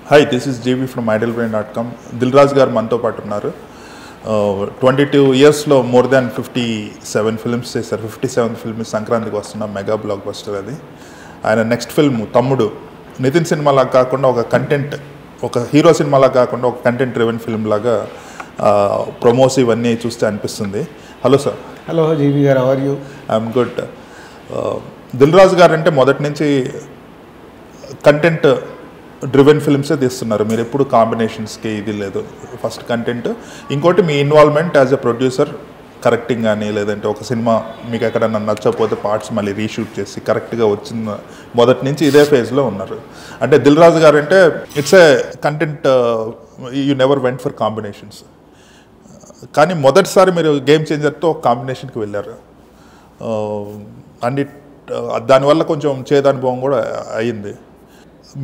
Hi, this is JB from idlebrain.com. Dilraj గారు మనతో పాటు ఉన్నారు. 22 ఇయర్స్లో మోర్ దాన్ 57 ఫిల్మ్స్ చేశారు. 57 ఫిల్మ్ సంక్రాంతికి వస్తున్న మెగా బ్లాక్ బస్టర్ అది. ఆయన నెక్స్ట్ ఫిల్మ్ తమ్ముడు నితిన్ సినిమాలా కాకుండా ఒక కంటెంట్, ఒక హీరో సినిమాలా కాకుండా ఒక కంటెంట్ డ్రివెన్ ఫిల్మ్ లాగా ప్రమోస్ ఇవన్నీ చూస్తే అనిపిస్తుంది. Hello sir. Hello GV garu, how are you? I'm good. Dil Raju garu అంటే మొదటి నుంచి కంటెంట్ డ్రివెన్ ఫిల్మ్సే తీస్తున్నారు. మీరు ఎప్పుడు కాంబినేషన్స్కి ఇది లేదు, ఫస్ట్ కంటెంట్. ఇంకోటి మీ involvement as a producer, correcting కానీ లేదంటే ఒక సినిమా మీకు ఎక్కడన్నా నచ్చకపోతే పార్ట్స్ మళ్ళీ రీషూట్ చేసి కరెక్ట్గా వచ్చిన మొదటి నుంచి ఇదే ఫేజ్లో ఉన్నారు. అంటే దిల్రాజు గారు అంటే it's a content, you never went for combinations. కానీ మొదటిసారి మీరు గేమ్ చేంజర్తో ఒక కాంబినేషన్కి వెళ్ళారు. అండ్ దానివల్ల కొంచెం చేదనుభవం కూడా అయ్యింది.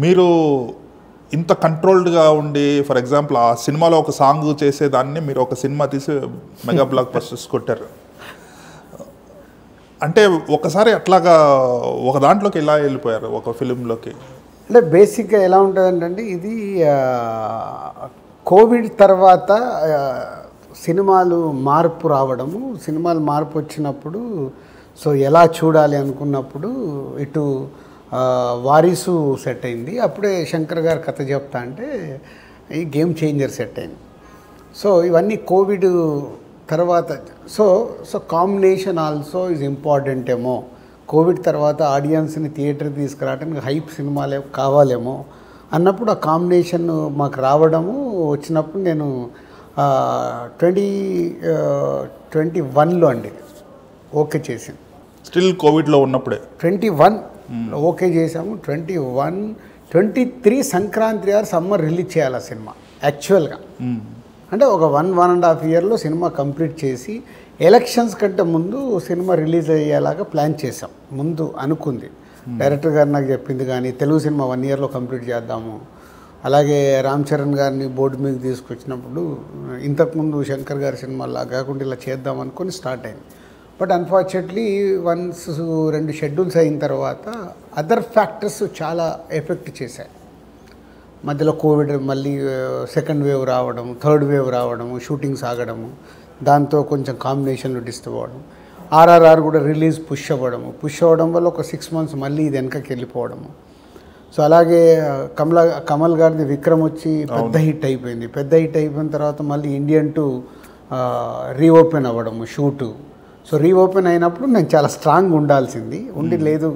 మీరు ఇంత కంట్రోల్డ్గా ఉండి, ఫర్ ఎగ్జాంపుల్ ఆ సినిమాలో ఒక సాంగ్ చేసేదాన్ని మీరు ఒక సినిమా తీసి మెగా బ్లాక్ బస్టర్స్ కొట్టారు. అంటే ఒకసారి అట్లాగా ఒక దాంట్లోకి ఎలా వెళ్ళిపోయారు, ఒక ఫిలింలోకి? అంటే బేసిక్గా ఎలా ఉంటుందంటే, ఇది కోవిడ్ తర్వాత సినిమాలు మార్పు రావడము, సినిమాలు మార్పు వచ్చినప్పుడు సో ఎలా చూడాలి అనుకున్నప్పుడు ఇటు వారీసు సెట్ అయింది. అప్పుడే శంకర్ గారు కథ చెప్తా అంటే ఈ గేమ్ చేంజర్ సెట్ అయింది. సో ఇవన్నీ కోవిడ్ తర్వాత. So combination also is important ఏమో. కోవిడ్ తర్వాత ఆడియన్స్ని థియేటర్కి తీసుకురావడానికి హైప్ సినిమాలే కావాలేమో అన్నప్పుడు ఆ కాంబినేషన్ మాకు రావడము వచ్చినప్పుడు నేను 2021లో అండి ఓకే చేసింది. స్టిల్ కోవిడ్లో ఉన్నప్పుడే 21 ఓకే చేసాము. 23 సంక్రాంతి ఆర్ సమ్మర్ రిలీజ్ చేయాలి ఆ సినిమా యాక్చువల్గా. అంటే ఒక 1.5 ఇయర్లో సినిమా కంప్లీట్ చేసి ఎలక్షన్స్ కంటే ముందు సినిమా రిలీజ్ అయ్యేలాగా ప్లాన్ చేసాం. ముందు అనుకుంది, డైరెక్టర్ గారు నాకు చెప్పింది. కానీ తెలుగు సినిమా 1 ఇయర్లో కంప్లీట్ చేద్దాము. అలాగే రామ్ చరణ్ గారిని బోర్డు మీద తీసుకొచ్చినప్పుడు ఇంతకుముందు శంకర్ గారి సినిమాలా కాకుండా ఇలా చేద్దాం అనుకొని స్టార్ట్ అయింది. బట్ అన్ఫార్చునేట్లీ వన్స్ 2 షెడ్యూల్స్ అయిన తర్వాత అదర్ ఫ్యాక్టర్స్ చాలా ఎఫెక్ట్ చేశాయి. మధ్యలో కోవిడ్, మళ్ళీ సెకండ్ వేవ్ రావడం, థర్డ్ వేవ్ రావడము, షూటింగ్స్ ఆగడము, దాంతో కొంచెం కాంబినేషన్లు డిస్టర్బ్ అవ్వడం. RRR కూడా రిలీజ్ పుష్ అవ్వడం వల్ల ఒక 6 months మళ్ళీ ఇది వెనకకి వెళ్ళిపోవడము. సో అలాగే కమల్ గారిది విక్రమ్ వచ్చి పెద్ద హిట్ అయిపోయింది. పెద్ద హిట్ అయిపోయిన తర్వాత మళ్ళీ ఇండియన్ 2 రీఓపెన్ అవ్వడము షూటు. సో రీఓపెన్ అయినప్పుడు నేను చాలా స్ట్రాంగ్ ఉండాల్సింది, లేదు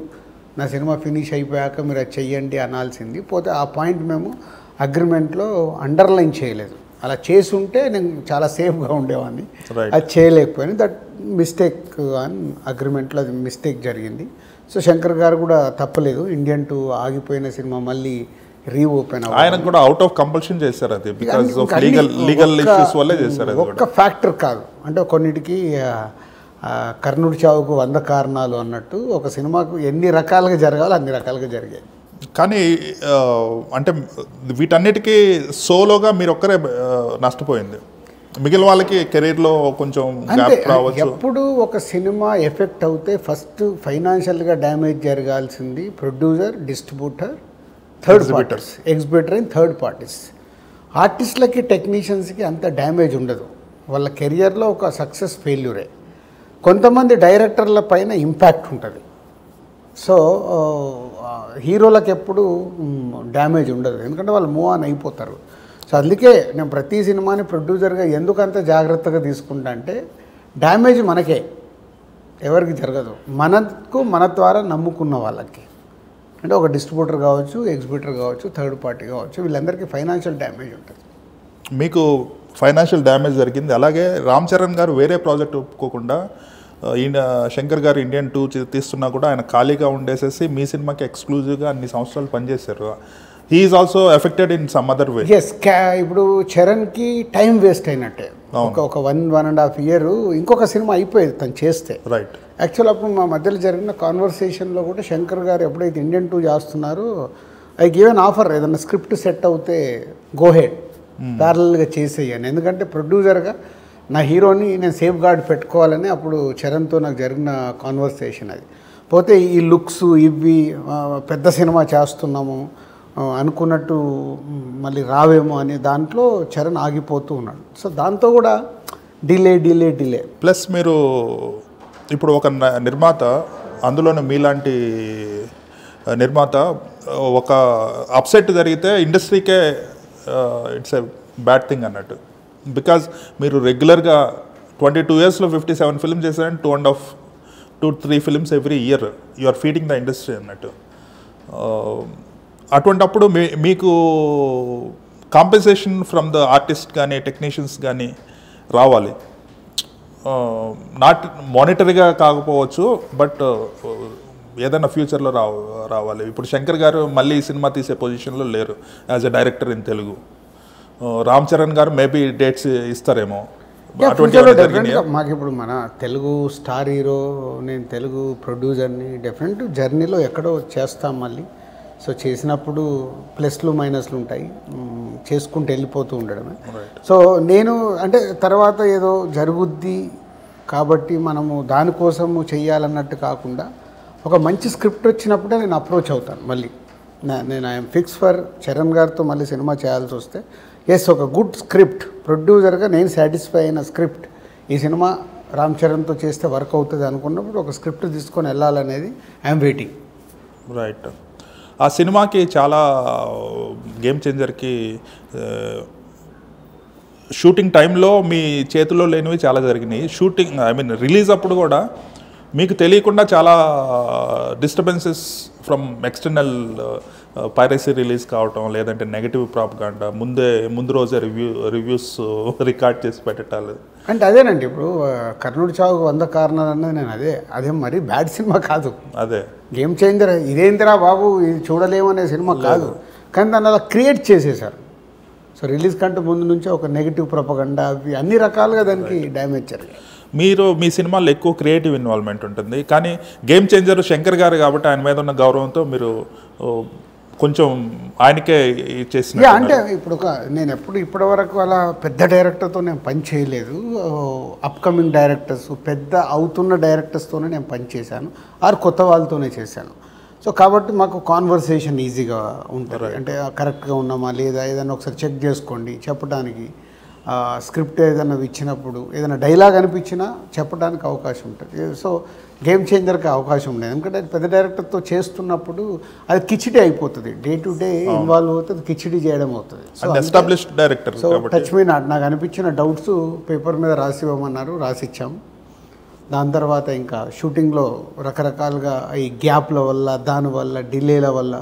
నా సినిమా ఫినిష్ అయిపోయాక మీరు అది చెయ్యండి అనాల్సింది. పోతే ఆ పాయింట్ మేము అగ్రిమెంట్లో అండర్లైన్ చేయలేదు. అలా చేసి ఉంటే నేను చాలా సేఫ్గా ఉండేవాడిని. అది చేయలేకపోయాను. దట్ మిస్టేక్ అని అగ్రిమెంట్లో అది మిస్టేక్ జరిగింది. సో శంకర్ గారు కూడా తప్పలేదు, ఇండియన్ 2 ఆగిపోయిన సినిమా మళ్ళీ రీఓపెన్ ఆయన కూడా అవుట్ ఆఫ్ కంపల్షన్ చేశారు. అది బికాజ్ ఆఫ్ లీగల్ ఇష్యూస్ వల్లే చేశారు. ఒక్క ఫ్యాక్టర్ కాదు, అంటే కొన్నిటికి కర్ణుడి చావుకు 100 కారణాలు అన్నట్టు ఒక సినిమాకు ఎన్ని రకాలుగా జరగాలో అన్ని రకాలుగా జరిగాయి. కానీ అంటే వీటన్నిటికీ సోలోగా మీరు ఒక్కరే నష్టపోయింది, మిగిలిన వాళ్ళకి కెరీర్లో కొంచెం గ్యాప్ రావచ్చు. ఎప్పుడు ఒక సినిమా ఎఫెక్ట్ అవుతే ఫస్ట్ ఫైనాన్షియల్గా డ్యామేజ్ జరగాల్సింది producer, distributor, third parties, exhibitor and third parties. ఆర్టిస్టులకి, టెక్నీషియన్స్కి అంత డ్యామేజ్ ఉండదు. వాళ్ళ కెరియర్లో ఒక సక్సెస్ ఫెయిల్యూరే. కొంతమంది డైరెక్టర్ల పైన ఇంపాక్ట్ ఉంటుంది. సో హీరోలకు ఎప్పుడు డ్యామేజ్ ఉండదు, ఎందుకంటే వాళ్ళు మూవ్ ఆన్ అయిపోతారు. సో అందుకే నేను ప్రతి సినిమాని ప్రొడ్యూసర్గా ఎందుకంత జాగ్రత్తగా తీసుకుంటా అంటే డ్యామేజ్ మనకే, ఎవరికి జరగదు. మన ద్వారా నమ్ముకున్న వాళ్ళకి, అంటే ఒక డిస్ట్రిబ్యూటర్ కావచ్చు, ఎగ్జిబిటర్ కావచ్చు, థర్డ్ పార్టీ కావచ్చు, వీళ్ళందరికీ ఫైనాన్షియల్ డ్యామేజ్ ఉంటుంది. మీకు ఫైనాన్షియల్ డ్యామేజ్ జరిగింది. అలాగే రామ్ చరణ్ గారు వేరే ప్రాజెక్ట్ ఒప్పుకోకుండా ఈయన శంకర్ గారు ఇండియన్ 2 తీస్తున్నా కూడా ఆయన ఖాళీగా ఉండేసేసి మీ సినిమాకి ఎక్స్క్లూజివ్గా అన్ని సంవత్సరాలు పనిచేశారు. He is also affected in some other way. Yes, ఇప్పుడు చరణ్కి టైం వేస్ట్ అయినట్టే. ఒక 1.5 year ఇంకొక సినిమా అయిపోయేది తను చేస్తే. రైట్. యాక్చువల్ అప్పుడు మా మధ్యలో జరిగిన కాన్వర్సేషన్లో కూడా శంకర్ గారు ఎప్పుడైతే ఇండియన్ 2 చేస్తున్నారో ఐ గివ్ ఎన్ ఆఫర్, ఏదన్నా స్క్రిప్ట్ సెట్ అవుతే గో హెడ్, ప్యారలల్గా చేసేయను. ఎందుకంటే ప్రొడ్యూసర్గా నా హీరోని నేను సేఫ్ గార్డ్ పెట్టుకోవాలని అప్పుడు చరణ్తో నాకు జరిగిన కాన్వర్సేషన్ అది. పోతే ఈ లుక్స్ ఇవి పెద్ద సినిమా చేస్తున్నాము, అనుకున్నట్టు మళ్ళీ రావేమో అనే దాంట్లో చరణ్ ఆగిపోతూ ఉన్నాడు. సో దాంతో కూడా డిలే. ప్లస్ మీరు ఇప్పుడు ఒక నిర్మాత, అందులోనే మీలాంటి నిర్మాత ఒక అప్సెట్ జరిగితే ఇండస్ట్రీకే ఇట్స్ ఎ బ్యాడ్ థింగ్ అన్నట్టు. బికాజ్ మీరు రెగ్యులర్గా 22 yearsలో 57 ఫిల్మ్స్ చేశారని 2.5-3 films every year you are feeding the industry అన్నట్టు. అటువంటప్పుడు మీకు కాంపెన్సేషన్ ఫ్రమ్ ద ఆర్టిస్ట్ కానీ టెక్నీషియన్స్ కానీ రావాలి. నాట్ మానిటరీగా కాకపోవచ్చు, బట్ ఏదైనా ఫ్యూచర్లో రావాలి. ఇప్పుడు శంకర్ గారు మళ్ళీ ఈ సినిమా తీసే పొజిషన్లో లేరు as a director in Telugu. Ram Charan గారు మేబీ డేట్స్ ఇస్తారేమో. మాకు ఇప్పుడు మన తెలుగు స్టార్ హీరో, నేను తెలుగు ప్రొడ్యూసర్ని, డెఫినెట్ జర్నీలో ఎక్కడో చేస్తాం మళ్ళీ. సో చేసినప్పుడు ప్లస్లు మైనస్లు ఉంటాయి, చేసుకుంటూ వెళ్ళిపోతూ ఉండడమే. సో నేను అంటే తర్వాత ఏదో జరుగుద్ది కాబట్టి మనము దానికోసము చెయ్యాలన్నట్టు కాకుండా ఒక మంచి స్క్రిప్ట్ వచ్చినప్పుడే నేను అప్రోచ్ అవుతాను మళ్ళీ. నేను ఐఎమ్ ఫిక్స్ ఫర్ చరణ్ గారితో మళ్ళీ సినిమా చేయాల్సి వస్తే ఎస్, ఒక గుడ్ స్క్రిప్ట్ ప్రొడ్యూసర్గా నేను సాటిస్ఫై అయిన స్క్రిప్ట్, ఈ సినిమా రామ్ చరణ్తో చేస్తే వర్క్ అవుతుంది అనుకున్నప్పుడు ఒక స్క్రిప్ట్ తీసుకొని వెళ్ళాలనేది ఐఎమ్ వెయిటింగ్. రైట్. ఆ సినిమాకి చాలా గేమ్ చేంజర్కి షూటింగ్ టైంలో మీ చేతిలో లేనివి చాలా జరిగినాయి. షూటింగ్ రిలీజ్ అప్పుడు కూడా మీకు తెలియకుండా చాలా disturbances from external piracy release కావటం, లేదంటే నెగటివ్ ప్రాపగాండా, ముందు రోజే రివ్యూస్ రికార్డ్ చేసి పెట్టాలి. అంటే అదేనండి, ఇప్పుడు కర్ణుడి చావుకు 100 కారణాలు అన్నది నేను అదే మరి బ్యాడ్ సినిమా కాదు, అదే గేమ్ చేంజర్. ఇదేంటిరా బాబు ఇది చూడలేమనే సినిమా కాదు, కానీ దాన్ని అలా క్రియేట్ చేసేసారు. సో రిలీజ్ కంటే ముందు నుంచే ఒక నెగిటివ్ ప్రొపగండా అవి అన్ని రకాలుగా దానికి డ్యామేజ్ జరిగాయి. మీ సినిమాలో ఎక్కువ క్రియేటివ్ ఇన్వాల్వ్మెంట్ ఉంటుంది, కానీ గేమ్ చేంజర్ శంకర్ గారు కాబట్టి ఆయన మీద ఉన్న గౌరవంతో మీరు కొంచెం ఆయనకే చేసిన. అంటే ఇప్పుడు నేను ఇప్పటి వరకు అలా పెద్ద డైరెక్టర్తో నేను పని చేయలేదు. అప్కమింగ్ డైరెక్టర్స్, పెద్ద అవుతున్న డైరెక్టర్స్తోనే నేను పని చేశాను, ఆరు కొత్త వాళ్ళతోనే చేశాను. సో కాబట్టి మాకు కాన్వర్సేషన్ ఈజీగా ఉంటుంది. అంటే కరెక్ట్గా ఉన్నామా లేదా ఏదైనా ఒకసారి చెక్ చేసుకోండి చెప్పడానికి. స్క్రిప్ట్ ఏదైనా ఇచ్చినప్పుడు ఏదైనా డైలాగ్ అనిపించినా చెప్పడానికి అవకాశం ఉంటుంది. సో గేమ్ చేంజర్కి అవకాశం ఉండేది, ఎందుకంటే పెద్ద డైరెక్టర్తో చేస్తున్నప్పుడు అది కిచిడి అయిపోతుంది, డే టు డే ఇన్వాల్వ్ అవుతుంది, కిచిడి చేయడం అవుతుంది. Established director. So touch me not, నాకు అనిపించిన డౌట్స్ పేపర్ మీద రాసి ఇవ్వమన్నారు, రాసిచ్చాము. దాని తర్వాత ఇంకా షూటింగ్లో రకరకాలుగా ఈ గ్యాప్ల వల్ల, దానివల్ల డిలేల వల్ల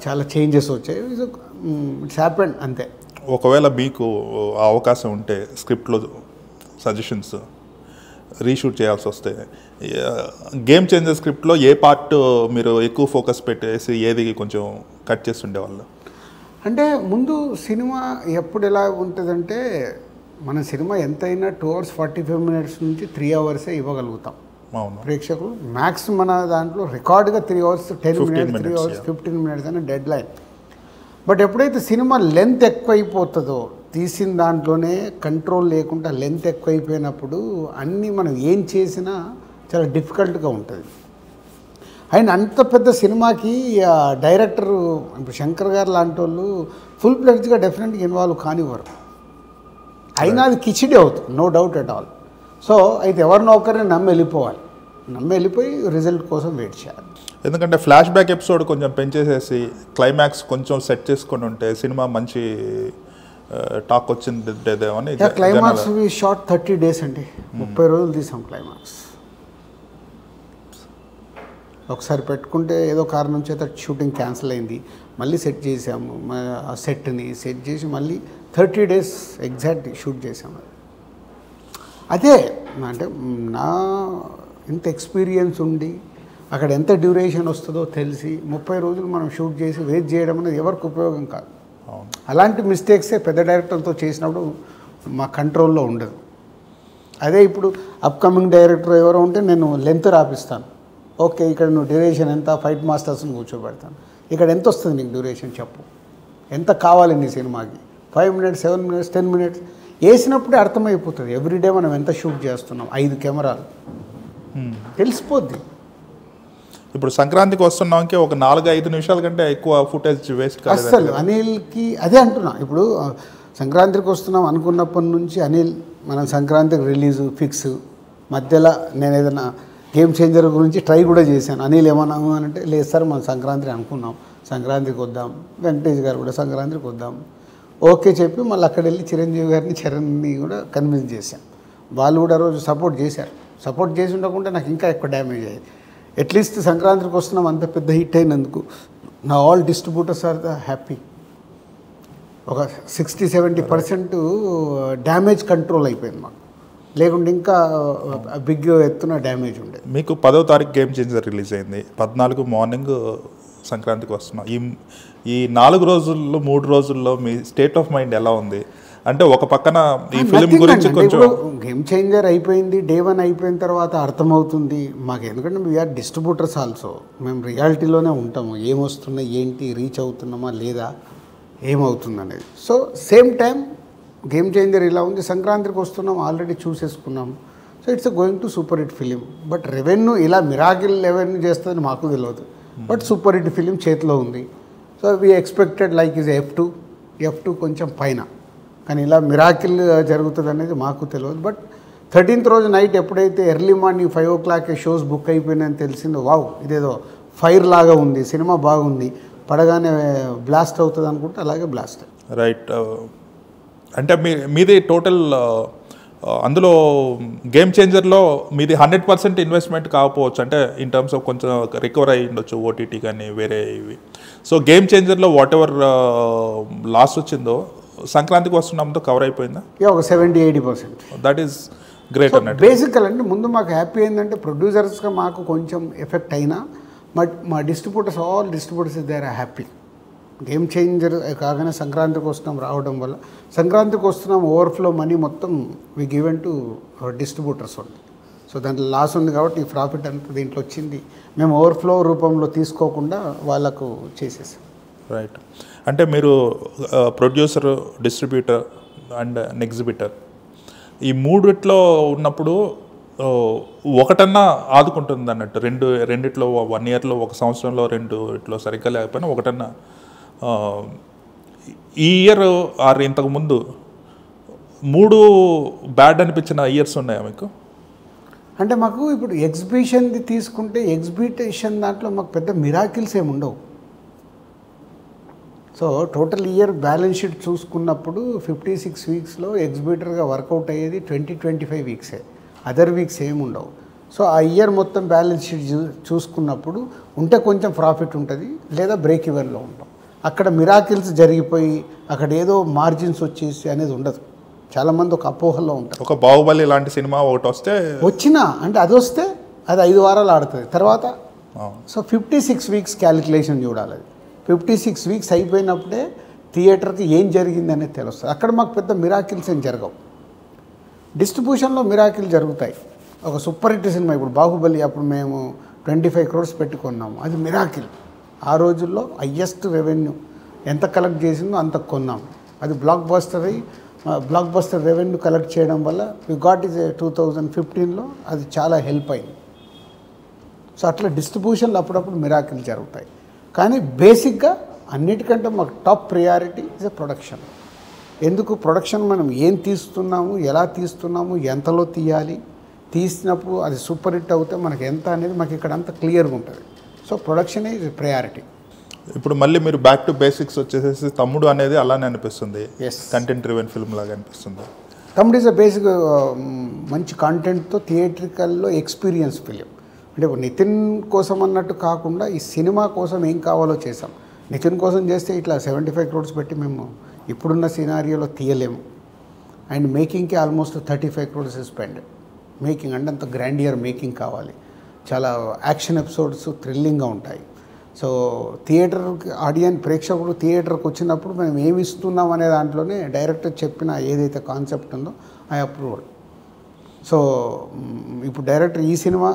చాలా చేంజెస్ వచ్చాయి. ఇట్స్ హ్యాపెండ్ అంతే. ఒకవేళ మీకు ఆ అవకాశం ఉంటే స్క్రిప్ట్లో సజెషన్స్ రీషూట్ చేయాల్సి వస్తే గేమ్ చేంజర్ స్క్రిప్ట్లో ఏ పార్ట్ మీరు ఎక్కువ ఫోకస్ పెట్టేసి ఏది కొంచెం కట్ చేసి ఉండేవాళ్ళు? అంటే ముందు సినిమా ఎప్పుడు ఎలా ఉంటుందంటే, మన సినిమా ఎంతైనా 2 hours 45 minutes నుంచి 3 hours ఇవ్వగలుగుతాం. అవును, ప్రేక్షకులు మ్యాక్స్ మన దాంట్లో రికార్డుగా 3 hours 10 minutes, 3 hours 15 minutes అనే డెడ్ లైన్. బట్ ఎప్పుడైతే సినిమా లెంత్ ఎక్కువైపోతుందో, తీసిన దాంట్లోనే కంట్రోల్ లేకుండా లెంత్ ఎక్కువైపోయినప్పుడు అన్నీ మనం ఏం చేసినా చాలా డిఫికల్ట్గా ఉంటుంది. అండ్ అంత పెద్ద సినిమాకి డైరెక్టర్ ఇప్పుడు శంకర్ గారు లాంటి వాళ్ళు ఫుల్ ప్లెడ్జ్గా డెఫినెట్గా ఇన్వాల్వ్ కానివ్వరు, అయినా అది కిచిడి అవుతుంది, no doubt at all. So అయితే ఎవరినో ఒకరిని నమ్మి వెళ్ళిపోయి రిజల్ట్ కోసం వెయిట్ చేయాలి. ఎందుకంటే ఫ్లాష్ బ్యాక్ ఎపిసోడ్ కొంచెం పెంచేసేసి క్లైమాక్స్ కొంచెం సెట్ చేసుకొని ఉంటే సినిమా మంచి టాక్ వచ్చిందేమో అని. క్లైమాక్స్ షార్ట్ 30 days అండి, 30 రోజులు తీసాం క్లైమాక్స్. ఒకసారి పెట్టుకుంటే ఏదో కారణం చేత షూటింగ్ క్యాన్సిల్ అయింది, మళ్ళీ సెట్ చేసాము. ఆ సెట్ని సెట్ చేసి మళ్ళీ 30 days ఎగ్జాక్ట్ షూట్ చేసాము. అదే అంటే నా ఇంత ఎక్స్పీరియన్స్ ఉండి అక్కడ ఎంత డ్యూరేషన్ వస్తుందో తెలిసి 30 రోజులు మనం షూట్ చేసి వెయిట్ చేయడం అనేది ఎవరికి ఉపయోగం కాదు. అలాంటి మిస్టేక్సే పెద్ద డైరెక్టర్తో చేసినప్పుడు మా కంట్రోల్లో ఉండదు. అదే ఇప్పుడు అప్కమింగ్ డైరెక్టర్ ఎవరో ఉంటే నేను లెంత్ రాపిస్తాను, ఓకే ఇక్కడ నువ్వు డ్యూరేషన్ ఎంత, ఫైట్ మాస్టర్స్ని కూర్చోబెడతాను, ఇక్కడ ఎంత వస్తుంది నీకు డ్యూరేషన్ చెప్పు, ఎంత కావాలి నీ సినిమాకి, 5 minutes 7 minutes 10 minutes వేసినప్పుడే అర్థమైపోతుంది. ఎవ్రీడే మనం ఎంత షూట్ చేస్తున్నాం, 5 కెమెరాలు తెలిసిపోద్ది. ఇప్పుడు సంక్రాంతికి వస్తున్నాంకి ఒక 4-5 నిమిషాల కంటే ఎక్కువ ఫుటేజ్ వేస్ట్ కాలేదు. అస్సలు అనిల్కి అదే అంటున్నా. ఇప్పుడు సంక్రాంతికి వస్తున్నాం అనుకున్నప్పటి నుంచి అనిల్ మనం సంక్రాంతికి రిలీజు ఫిక్స్. మధ్యలో నేను ఏదైనా గేమ్ చేంజర్ గురించి ట్రై కూడా చేశాను. అనిల్ ఏమన్నాము అని అంటే, లేదు సార్ మనం సంక్రాంతి అనుకున్నాం, సంక్రాంతికి వద్దాం. వెంకటేష్ గారు కూడా సంక్రాంతికి వద్దాం ఓకే చెప్పి మళ్ళీ అక్కడ వెళ్ళి చిరంజీవి గారిని చరణ్ని కూడా కన్విన్స్ చేశాం. వాళ్ళు కూడా రోజు సపోర్ట్ చేశారు. సపోర్ట్ చేసి ఉండకుండా నాకు ఇంకా ఎక్కువ డ్యామేజ్ అయ్యేది. అట్లీస్ట్ సంక్రాంతికి వస్తున్నాం అంత పెద్ద హిట్ అయినందుకు నా all distributors are the happy. ఒక 60-70% డ్యామేజ్ కంట్రోల్ అయిపోయింది మాకు. లేకుంటే ఇంకా బిగ్ ఎత్తున డ్యామేజ్ ఉండేది. మీకు 10వ తారీఖు గేమ్ చేంజర్ రిలీజ్ అయింది, 14 మార్నింగ్ సంక్రాంతికి వస్తున్నాం. ఈ 4 రోజుల్లో 3 రోజుల్లో మీ స్టేట్ ఆఫ్ మైండ్ ఎలా ఉంది? అంటే ఒక పక్కన ఈ ఫిలిం గురించి కొంచెం గేమ్ చేంజర్ అయిపోయింది, డే 1 అయిపోయిన తర్వాత అర్థమవుతుంది మాకు. ఎందుకంటే వీఆర్ డిస్ట్రిబ్యూటర్స్ ఆల్సో, మేము రియాలిటీలోనే ఉంటాము. ఏమొస్తున్నాయి, ఏంటి, రీచ్ అవుతున్నామా లేదా, ఏమవుతుంది అనేది. So same time Game Changer ఇలా ఉంది, సంక్రాంతికి వస్తున్నాం, ఆల్రెడీ చూసేసుకున్నాం. So it's going to super hit film. But revenue ఇలా మిరాకిల్ రెవెన్యూ చేస్తుందని మాకు తెలియదు. బట్ సూపర్ హిట్ ఫిలిం చేతిలో ఉంది. So we expected like is F2 కొంచెం పైన, కానీ ఇలా మిరాకిల్ జరుగుతుంది అనేది మాకు తెలియదు. బట్ 13th రోజు నైట్ ఎప్పుడైతే early morning 5 o'clock shows book అయిపోయినాయని తెలిసిందో, వావ్ ఇదేదో ఫైర్ లాగా ఉంది, సినిమా బాగుంది, పడగానే బ్లాస్ట్ అవుతుంది అనుకుంటే అలాగే బ్లాస్ట్. రైట్. అంటే మీది టోటల్ అందులో గేమ్ చేంజర్లో మీది 100% ఇన్వెస్ట్మెంట్ కాకపోవచ్చు, అంటే ఇన్ టర్మ్స్ ఆఫ్ కొంచెం రికవర్ అయ్యి ఉండొచ్చు ఓటీటీ కానీ వేరే ఇవి. సో గేమ్ చేంజర్లో వాట్ ఎవర్ లాస్ వచ్చిందో సంక్రాంతికి వస్తున్నాంతో కవర్ అయిపోయిందా? ఒక 70-80%. దట్ ఈస్ గ్రేట్ అన్నట్టు. బేసికల్ అంటే ముందు మాకు హ్యాపీ ఏంటంటే ప్రొడ్యూసర్స్గా మాకు కొంచెం ఎఫెక్ట్ అయినా మా distributors all distributors they are happy. Game Changer కాగానే సంక్రాంతికి వస్తున్నాం రావడం వల్ల, సంక్రాంతికి వస్తున్నాం ఓవర్ఫ్లో మనీ మొత్తం వి గివెన్ టు డిస్ట్రిబ్యూటర్స్ ఉంది. సో దాంట్లో లాస్ ఉంది కాబట్టి ఈ ప్రాఫిట్ అంతా దీంట్లో వచ్చింది మేము ఓవర్ఫ్లో రూపంలో తీసుకోకుండా వాళ్ళకు చేసేసాం. రైట్. అంటే మీరు ప్రొడ్యూసర్, డిస్ట్రిబ్యూటర్ అండ్ ఎగ్జిబిటర్ ఈ మూడిట్లో ఉన్నప్పుడు ఒకటన్నా ఆదుకుంటుంది అన్నట్టు. రెండిట్లో 1 yearలో, 1 సంవత్సరంలో 2 సరిగ్గా లేకపోయినా ఒకటన్నా ఈ ఇయర్ ఆర్ ఇంతకుముందు 3 బ్యాడ్ అనిపించిన ఇయర్స్ ఉన్నాయా మీకు? అంటే మాకు ఇప్పుడు ఎగ్జిబిషన్ది తీసుకుంటే ఎగ్జిబిషన్ దాంట్లో మాకు పెద్ద మిరాకిల్స్ ఏమి ఉండవు. So total year balance sheet చూసుకున్నప్పుడు 56 weeksలో ఎగ్జిబిటర్గా వర్కౌట్ అయ్యేది 20-25 weeksే, అదర్ వీక్స్ ఏమి ఉండవు. సో ఆ ఇయర్ మొత్తం బ్యాలెన్స్ షీట్ చూసుకున్నప్పుడు ఉంటే కొంచెం ప్రాఫిట్ ఉంటుంది, లేదా బ్రేక్ ఈవెన్లో ఉంటాం. అక్కడ మిరాకిల్స్ జరిగిపోయి అక్కడ ఏదో మార్జిన్స్ వచ్చేసి అనేది ఉండదు. చాలామంది ఒక అపోహలో ఉంటారు. ఒక బాహుబలి లాంటి సినిమా ఒకటి వచ్చినా అంటే అది వస్తే అది 5 వారాలు ఆడుతుంది తర్వాత. సో 56 weeks క్యాలిక్యులేషన్ చూడాలి. అది 56 weeks అయిపోయినప్పుడే థియేటర్కి ఏం జరిగింది అనేది తెలుస్తుంది. అక్కడ మాకు పెద్ద మిరాకిల్స్ ఏం జరగవు. డిస్ట్రిబ్యూషన్లో మిరాకిల్ జరుగుతాయి. ఒక సూపర్ హిట్ సినిమా ఇప్పుడు బాహుబలి అప్పుడు మేము 25 crores పెట్టుకున్నాము, అది మిరాకిల్. ఆ రోజుల్లో హయ్యెస్ట్ రెవెన్యూ ఎంత కలెక్ట్ చేసిందో అంత కొన్నాము. అది బ్లాక్ బస్టర్ రెవెన్యూ కలెక్ట్ చేయడం వల్ల వి గాట్ ఇస్ 2015లో అది చాలా హెల్ప్ అయింది. సో అట్లా డిస్ట్రిబ్యూషన్లో అప్పుడప్పుడు మిరాకిల్ జరుగుతాయి. కానీ బేసిక్గా అన్నిటికంటే మాకు top priority is a production. ఎందుకు ప్రొడక్షన్, మనం ఏం తీస్తున్నాము, ఎలా తీస్తున్నాము, ఎంతలో తీయాలి, తీసినప్పుడు అది సూపర్ హిట్ అవుతే మనకి ఎంత అనేది మాకు ఇక్కడ అంతా క్లియర్గా ఉంటుంది. So production is priority. ఇప్పుడు మళ్ళీ మీరు బ్యాక్ టు బేసిక్స్ వచ్చేసేసి తమ్ముడు అనేది అలానే అనిపిస్తుంది, కంటెంట్ డ్రివెన్ ఫిల్మ్ లాగా అనిపిస్తుంది. తమ్ముడు ఈజ్ అ బేసిక్ మంచి కాంటెంట్తో థియేట్రికల్లో ఎక్స్పీరియన్స్ ఫిలిం. అంటే నితిన్ కోసం అన్నట్టు కాకుండా ఈ సినిమా కోసం ఏం కావాలో చేసాం. నితిన్ కోసం చేస్తే ఇట్లా 75 crores పెట్టి మేము ఇప్పుడున్న సినారియోలో తీయలేము. అండ్ మేకింగ్కి ఆల్మోస్ట్ 35 crores స్పెండ్. మేకింగ్ అంటే అంత గ్రాండియర్ మేకింగ్ కావాలి. చాలా యాక్షన్ ఎపిసోడ్స్ థ్రిల్లింగ్గా ఉంటాయి. సో థియేటర్కి ప్రేక్షకుడు థియేటర్కి వచ్చినప్పుడు మేము ఏమి ఇస్తున్నాం అనే దాంట్లోనే డైరెక్టర్ చెప్పిన ఏదైతే కాన్సెప్ట్ ఉందో ఐ అప్రూవ్డ్. సో ఇప్పుడు డైరెక్టర్ ఈ సినిమా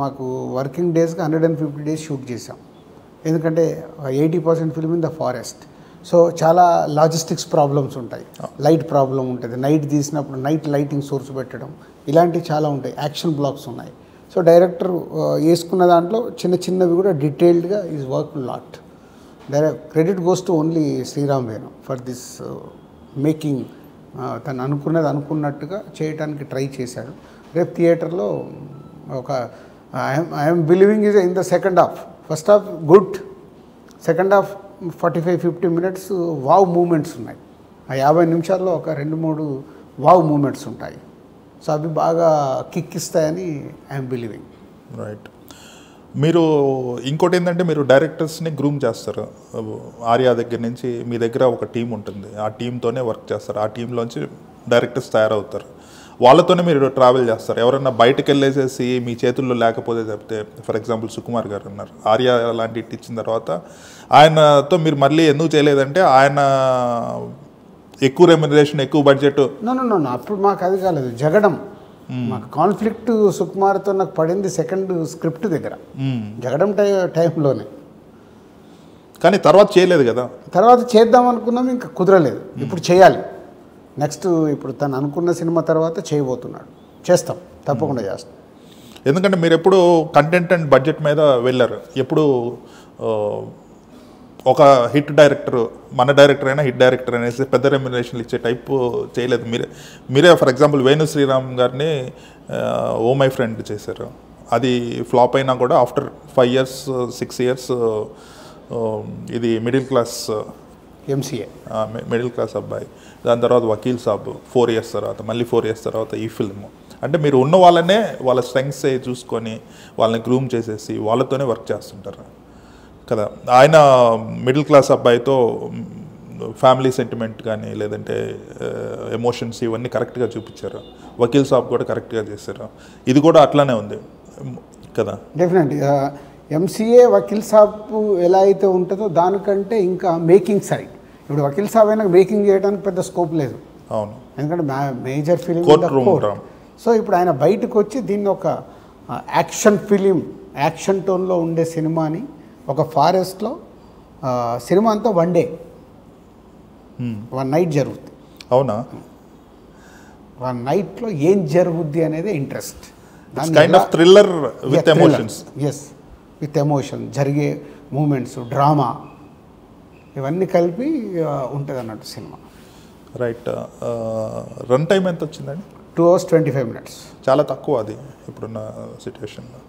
మాకు వర్కింగ్ డేస్కి 150 days షూట్ చేసాం. ఎందుకంటే 80% film in the forest. So చాలా లాజిస్టిక్స్ ప్రాబ్లమ్స్ ఉంటాయి, లైట్ ప్రాబ్లం ఉంటుంది. నైట్ తీసినప్పుడు నైట్ లైటింగ్ సోర్స్ పెట్టడం ఇలాంటివి చాలా ఉంటాయి. యాక్షన్ బ్లాక్స్ ఉన్నాయి. సో డైరెక్టర్ వేసుకున్న దాంట్లో చిన్న చిన్నవి కూడా డీటెయిల్డ్గా is work lot. Credit goes to only Sriram Venu for this making. తను అనుకున్నట్టుగా చేయడానికి ట్రై చేశాడు. రేపు థియేటర్లో ఒక I'm believing is in the second half. First half good, second half 45-50 minutes wow moments ఉన్నాయి. ఆ 50 నిమిషాల్లో ఒక 2-3 వావ్ మూమెంట్స్ ఉంటాయి. సో అవి బాగా కిక్ ఇస్తాయని ఐఎమ్ బిలీవింగ్. రైట్. మీరు ఇంకోటి ఏంటంటే మీరు డైరెక్టర్స్ని గ్రూమ్ చేస్తారు. ఆర్యా దగ్గర నుంచి మీ దగ్గర ఒక టీం ఉంటుంది, ఆ టీంతోనే వర్క్ చేస్తారు, ఆ టీంలోంచి డైరెక్టర్స్ తయారవుతారు, వాళ్ళతోనే మీరు ట్రావెల్ చేస్తారు. ఎవరన్నా బయటకు వెళ్ళేసేసి మీ చేతుల్లో లేకపోతే చెప్తే, ఫర్ ఎగ్జాంపుల్ సుకుమార్ గారు ఉన్నారు, ఆర్యా లాంటి హిట్ ఇచ్చిన తర్వాత ఆయనతో మీరు మళ్ళీ ఎందుకు చేయలేదంటే ఆయన ఎక్కువ రెమ్యునరేషన్, ఎక్కువ బడ్జెట్. నో అప్పుడు మాకు అది కాలేదు. జగడం మాకు కాన్ఫ్లిక్ట్ సుకుమార్తో నాకు పడింది సెకండ్ స్క్రిప్ట్ దగ్గర, జగడం టైంలోనే. కానీ తర్వాత చేయలేదు కదా. తర్వాత చేద్దాం అనుకున్నాం, ఇంకా కుదరలేదు. ఇప్పుడు చేయాలి నెక్స్ట్. ఇప్పుడు తను అనుకున్న సినిమా తర్వాత చేయబోతున్నాడు. చేస్తాం, తప్పకుండా చేస్తాం. ఎందుకంటే మీరు ఎప్పుడు కంటెంట్ అండ్ బడ్జెట్ మీద వెళ్ళారు. ఎప్పుడు ఒక హిట్ డైరెక్టర్, మన డైరెక్టర్ అయినా హిట్ డైరెక్టర్ అనేసి పెద్ద రెమ్యునరేషన్లు ఇచ్చే టైప్ చేయలేదు. మీరే ఫర్ ఎగ్జాంపుల్ వేణు శ్రీరామ్ గారిని ఓ మై ఫ్రెండ్ చేశారు. అది ఫ్లాప్ అయినా కూడా ఆఫ్టర్ 5 years 6 years ఇది middle class MCA, middle class అబ్బాయి, దాని తర్వాత వకీల్ సాబ్ 4 years తర్వాత, మళ్ళీ 4 years తర్వాత ఈ ఫిల్మ్. అంటే మీరు ఉన్న వాళ్ళనే వాళ్ళ స్ట్రెంగ్స్ చూసుకొని వాళ్ళని గ్రూమ్ చేసేసి వాళ్ళతోనే వర్క్ చేస్తుంటారు కదా. ఆయన మిడిల్ క్లాస్ అబ్బాయితో ఫ్యామిలీ సెంటిమెంట్ కానీ లేదంటే ఎమోషన్స్ ఇవన్నీ కరెక్ట్గా చూపించారు. వకీల్ సాబ్ కూడా కరెక్ట్గా చేశారు. ఇది కూడా అట్లానే ఉంది కదా. డెఫినెట్లీ ఎంసీఏ వకీల్ సాబ్ ఎలా అయితే ఉంటుందో దానికంటే ఇంకా మేకింగ్ సైడ్. ఇప్పుడు వకీల్ సాబ్ అయినా మేకింగ్ చేయడానికి పెద్ద స్కోప్ లేదు. అవును, ఎందుకంటే మేజర్ ఫిలిం. సో ఇప్పుడు ఆయన బయటకు వచ్చి దీన్ని ఒక యాక్షన్ ఫిలిం, యాక్షన్ టోన్లో ఉండే సినిమాని ఒక ఫారెస్ట్లో సినిమా అంతా 1 day 1 night జరుగుద్ది. అవునా? 1 nightలో ఏం జరుగుద్ది అనేది interest. Kind of thriller with emotions. Yes, with emotion, జరిగే మూమెంట్స్, డ్రామా, ఇవన్నీ కలిపి ఉంటుంది అన్నట్టు సినిమా. రైట్. రన్ టైం ఎంత వచ్చిందండి? 2 hours 25 minutes. చాలా తక్కువ అది ఇప్పుడున్న సిచ్యువేషన్లో.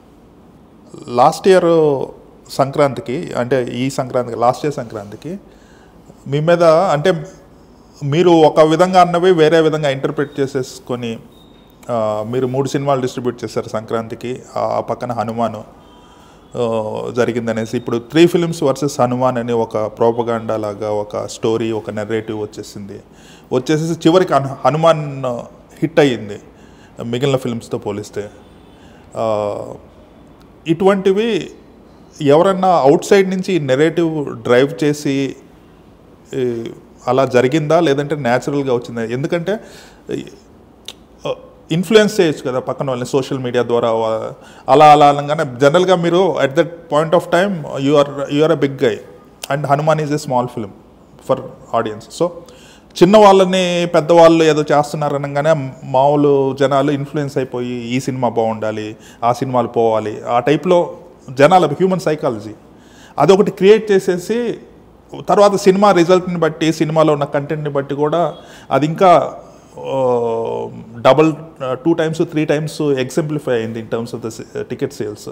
లాస్ట్ ఇయర్ సంక్రాంతికి, అంటే ఈ సంక్రాంతికి, లాస్ట్ ఇయర్ సంక్రాంతికి మీ మీద, అంటే మీరు ఒక విధంగా అన్నవి వేరే విధంగా ఇంటర్ప్రిట్ చేసేసుకొని మీరు 3 సినిమాలు డిస్ట్రిబ్యూట్ చేశారు సంక్రాంతికి. ఆ పక్కన హనుమాను జరిగిందనేసి ఇప్పుడు 3 films వర్సెస్ హనుమాన్ అని ఒక ప్రోపగాండా లాగా ఒక స్టోరీ, ఒక నెరేటివ్ వచ్చేసేసి చివరికి హనుమాన్ హిట్ అయ్యింది మిగిలిన ఫిల్మ్స్తో పోలిస్తే. ఇటువంటివి ఎవరన్నా అవుట్ సైడ్ నుంచి నెరేటివ్ డ్రైవ్ చేసి అలా జరిగిందా, లేదంటే న్యాచురల్గా వచ్చిందా? ఎందుకంటే ఇన్ఫ్లుయెన్స్ చేయొచ్చు కదా పక్కన వాళ్ళని సోషల్ మీడియా ద్వారా. అలా అనగానే జనరల్గా మీరు at that point of time you are a big guy and Hanuman is a small film for audience. So చిన్న వాళ్ళని పెద్దవాళ్ళు ఏదో చేస్తున్నారు అనగానే మామూలు జనాలు ఇన్ఫ్లుయెన్స్ అయిపోయి ఈ సినిమా బాగుండాలి, ఆ సినిమాలు పోవాలి, ఆ టైప్లో జనాల హ్యూమన్ సైకాలజీ అదొకటి క్రియేట్ చేసేసి తర్వాత సినిమా రిజల్ట్ని బట్టి, సినిమాలో ఉన్న కంటెంట్ని బట్టి కూడా అది ఇంకా డబల్ 2 times 3 times ఎగ్జాంప్లిఫై అయింది in terms of the ticket sales.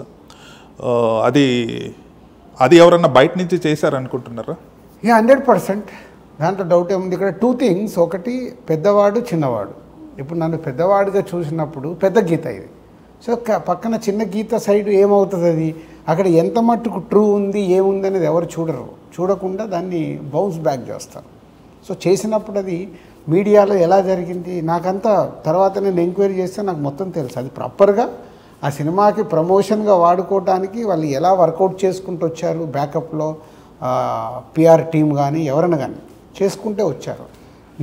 అది ఎవరన్నా బయట నుంచి చేశారనుకుంటున్నారా? 100%. దాంట్లో డౌట్ ఏముంది? ఇక్కడ 2 things. ఒకటి పెద్దవాడు, చిన్నవాడు. ఇప్పుడు నన్ను పెద్దవాడిగా చూసినప్పుడు పెద్ద గీత ఇది. సో పక్కన చిన్న గీత సైడ్ ఏమవుతుంది? అది అక్కడ ఎంత మట్టుకు ట్రూ ఉంది, ఏముంది అనేది ఎవరు చూడరు. చూడకుండా దాన్ని బౌన్స్ బ్యాక్ చేస్తారు. సో చేసినప్పుడు అది మీడియాలో ఎలా జరిగింది నాకంతా తర్వాత నేను ఎంక్వైరీ చేస్తే నాకు మొత్తం తెలుసు. అది ప్రాపర్గా ఆ సినిమాకి ప్రమోషన్గా వాడుకోవడానికి వాళ్ళు ఎలా వర్కౌట్ చేసుకుంటూ వచ్చారు, బ్యాకప్లో పిఆర్ టీమ్ కానీ ఎవరైనా కానీ చేసుకుంటే వచ్చారు.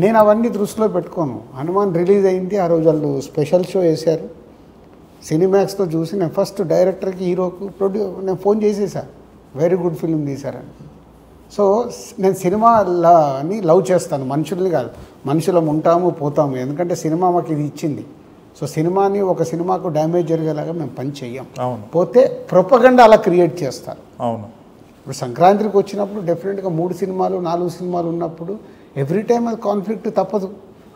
నేను అవన్నీ దృష్టిలో పెట్టుకోను. హనుమాన్ రిలీజ్ అయింది, ఆ రోజు వాళ్ళు స్పెషల్ షో వేశారు సినిమాక్స్తో చూసి. నేను ఫస్ట్ డైరెక్టర్కి, హీరోకు, నేను ఫోన్ చేసేసాను, వెరీ గుడ్ ఫిల్మ్ తీశారని. సో నేను సినిమాని లవ్ చేస్తాను, మనుషుల్ని కాదు. మనుషులం ఉంటాము, పోతాము. ఎందుకంటే సినిమా మాకు ఇది ఇచ్చింది. సో సినిమాని ఒక సినిమాకు డ్యామేజ్ జరిగేలాగా మేము పని చెయ్యం. అవును పోతే ప్రొపగండా అలా క్రియేట్ చేస్తారు. అవును ఇప్పుడు సంక్రాంతికి వచ్చినప్పుడు డెఫినెట్గా 3 సినిమాలు 4 సినిమాలు ఉన్నప్పుడు ఎవ్రీ టైం అది కాన్ఫ్లిక్ట్ తప్పదు.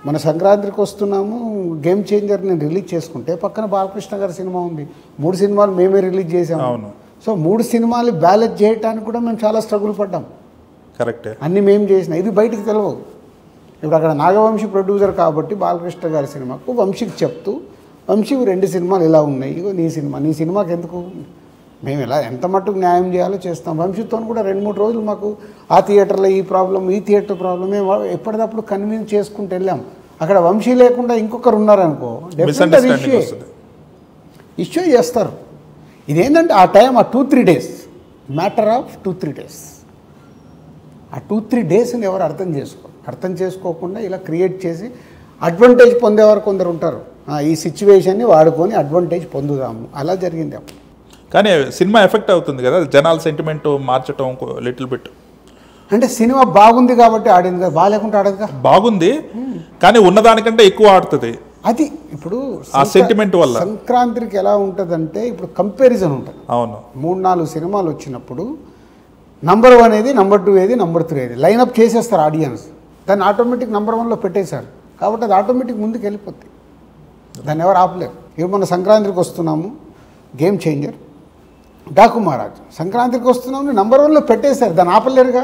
మన సంక్రాంతికి వస్తున్నాము, గేమ్ చేంజర్ నేను రిలీజ్ చేసుకుంటే పక్కన బాలకృష్ణ గారి సినిమా ఉంది, 3 సినిమాలు మేమే రిలీజ్ చేసాము. అవును సో 3 సినిమాలు బ్యాలెన్స్ చేయడానికి కూడా మేము చాలా స్ట్రగుల్ పడ్డాం. కరెక్టే. అన్నీ మేము చేసినా ఇది బయటికి తెలియదు. ఇప్పుడు అక్కడ నాగవంశీ ప్రొడ్యూసర్ కాబట్టి బాలకృష్ణ గారి సినిమాకు వంశీకి చెప్తూ, వంశీ 2 సినిమాలు ఇలా ఉన్నాయి, ఇగో నీ సినిమాకి ఎందుకు, మేము ఎలా ఎంత మట్టుకు న్యాయం చేయాలో చేస్తాం. వంశీతో కూడా 2-3 రోజులు మాకు ఆ థియేటర్లో ఈ ప్రాబ్లం, ఈ థియేటర్ ప్రాబ్లం, మేము ఎప్పటికప్పుడు కన్విన్స్ చేసుకుంటూ వెళ్ళాం. అక్కడ వంశీ లేకుండా ఇంకొకరు ఉన్నారనుకో డెఫినెట్గా ఇష్యూ చేస్తారు. ఇదేంటంటే ఆ టైం ఆ 2-3 డేస్ మ్యాటర్ ఆఫ్ 2-3 డేస్, ఆ 2-3 డేస్ని ఎవరు అర్థం చేసుకోకుండా ఇలా క్రియేట్ చేసి అడ్వాంటేజ్ పొందేవారు కొందరు ఉంటారు. ఈ సిచ్యువేషన్ని వాడుకొని అడ్వాంటేజ్ పొందుదాము, అలా జరిగింది. అప్పుడు కానీ సినిమా ఎఫెక్ట్ అవుతుంది కదా, జనాల సెంటిమెంట్ మార్చడం లిటిల్ బిట్. అంటే సినిమా బాగుంది కాబట్టి ఆడింది కదా, బాగాలేకుండా ఆడదుగా. బాగుంది కానీ ఉన్నదానికంటే ఎక్కువ ఆడుతుంది అది. ఇప్పుడు ఆ సెంటిమెంట్ వల్ల సంక్రాంతికి ఎలా ఉంటుందంటే ఇప్పుడు కంపారిజన్ ఉంటుంది. అవును 3-4 సినిమాలు వచ్చినప్పుడు నంబర్ 1 ఏది, నంబర్ 2 ఏది, నంబర్ 3 ఏది లైనప్ చేసేస్తారు ఆడియన్స్. దాన్ని ఆటోమేటిక్ నంబర్ 1లో పెట్టేశారు కాబట్టి అది ఆటోమేటిక్ ముందుకు వెళ్ళిపోద్ది, దాన్ని ఎవరు ఆపలేరు. ఇప్పుడు మన సంక్రాంతికి వస్తున్నాము, గేమ్ చేంజర్, డాకు మహారాజ్, సంక్రాంతికి వస్తున్నాము నంబర్ 1లో పెట్టేశారు, దాన్ని ఆపలేరుగా.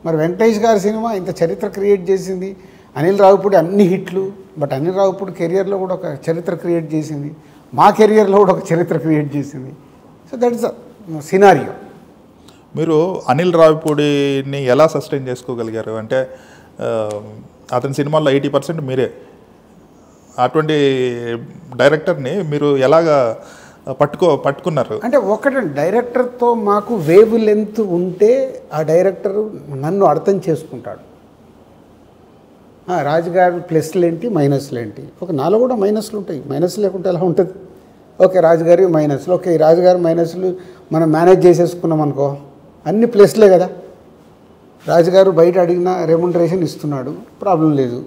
మరి వెంకటేష్ గారి సినిమా ఇంత చరిత్ర క్రియేట్ చేసింది, అనిల్ రావిపూడి అన్ని హిట్లు, బట్ అనిల్ రావిపూడి కెరియర్లో కూడా ఒక చరిత్ర క్రియేట్ చేసింది, మా కెరియర్లో కూడా ఒక చరిత్ర క్రియేట్ చేసింది. So that is the scenario. మీరు అనిల్ రావిపూడిని ఎలా సస్టైన్ చేసుకోగలిగారు? అంటే అతని సినిమాల్లో 80% మీరే, అటువంటి డైరెక్టర్ని మీరు ఎలాగా పట్టుకున్నారు? అంటే ఒకటి డైరెక్టర్తో మాకు వేవ్ లెంత్ ఉంటే ఆ డైరెక్టర్ నన్ను అర్థం చేసుకుంటాడు. రాజుగారి ప్లస్లు ఏంటి, మైనస్లు ఏంటి, ఒక నాలో కూడా మైనస్లు ఉంటాయి, మైనస్ లేకుంటే ఎలా ఉంటుంది? ఓకే రాజుగారి మైనస్లు, ఓకే ఈ రాజుగారి మైనస్లు మనం మేనేజ్ చేసేసుకున్నాం అనుకో, అన్ని ప్లస్లే కదా. రాజుగారు బయట అడిగిన రెమ్యునరేషన్ ఇస్తున్నాడు, ప్రాబ్లం లేదు,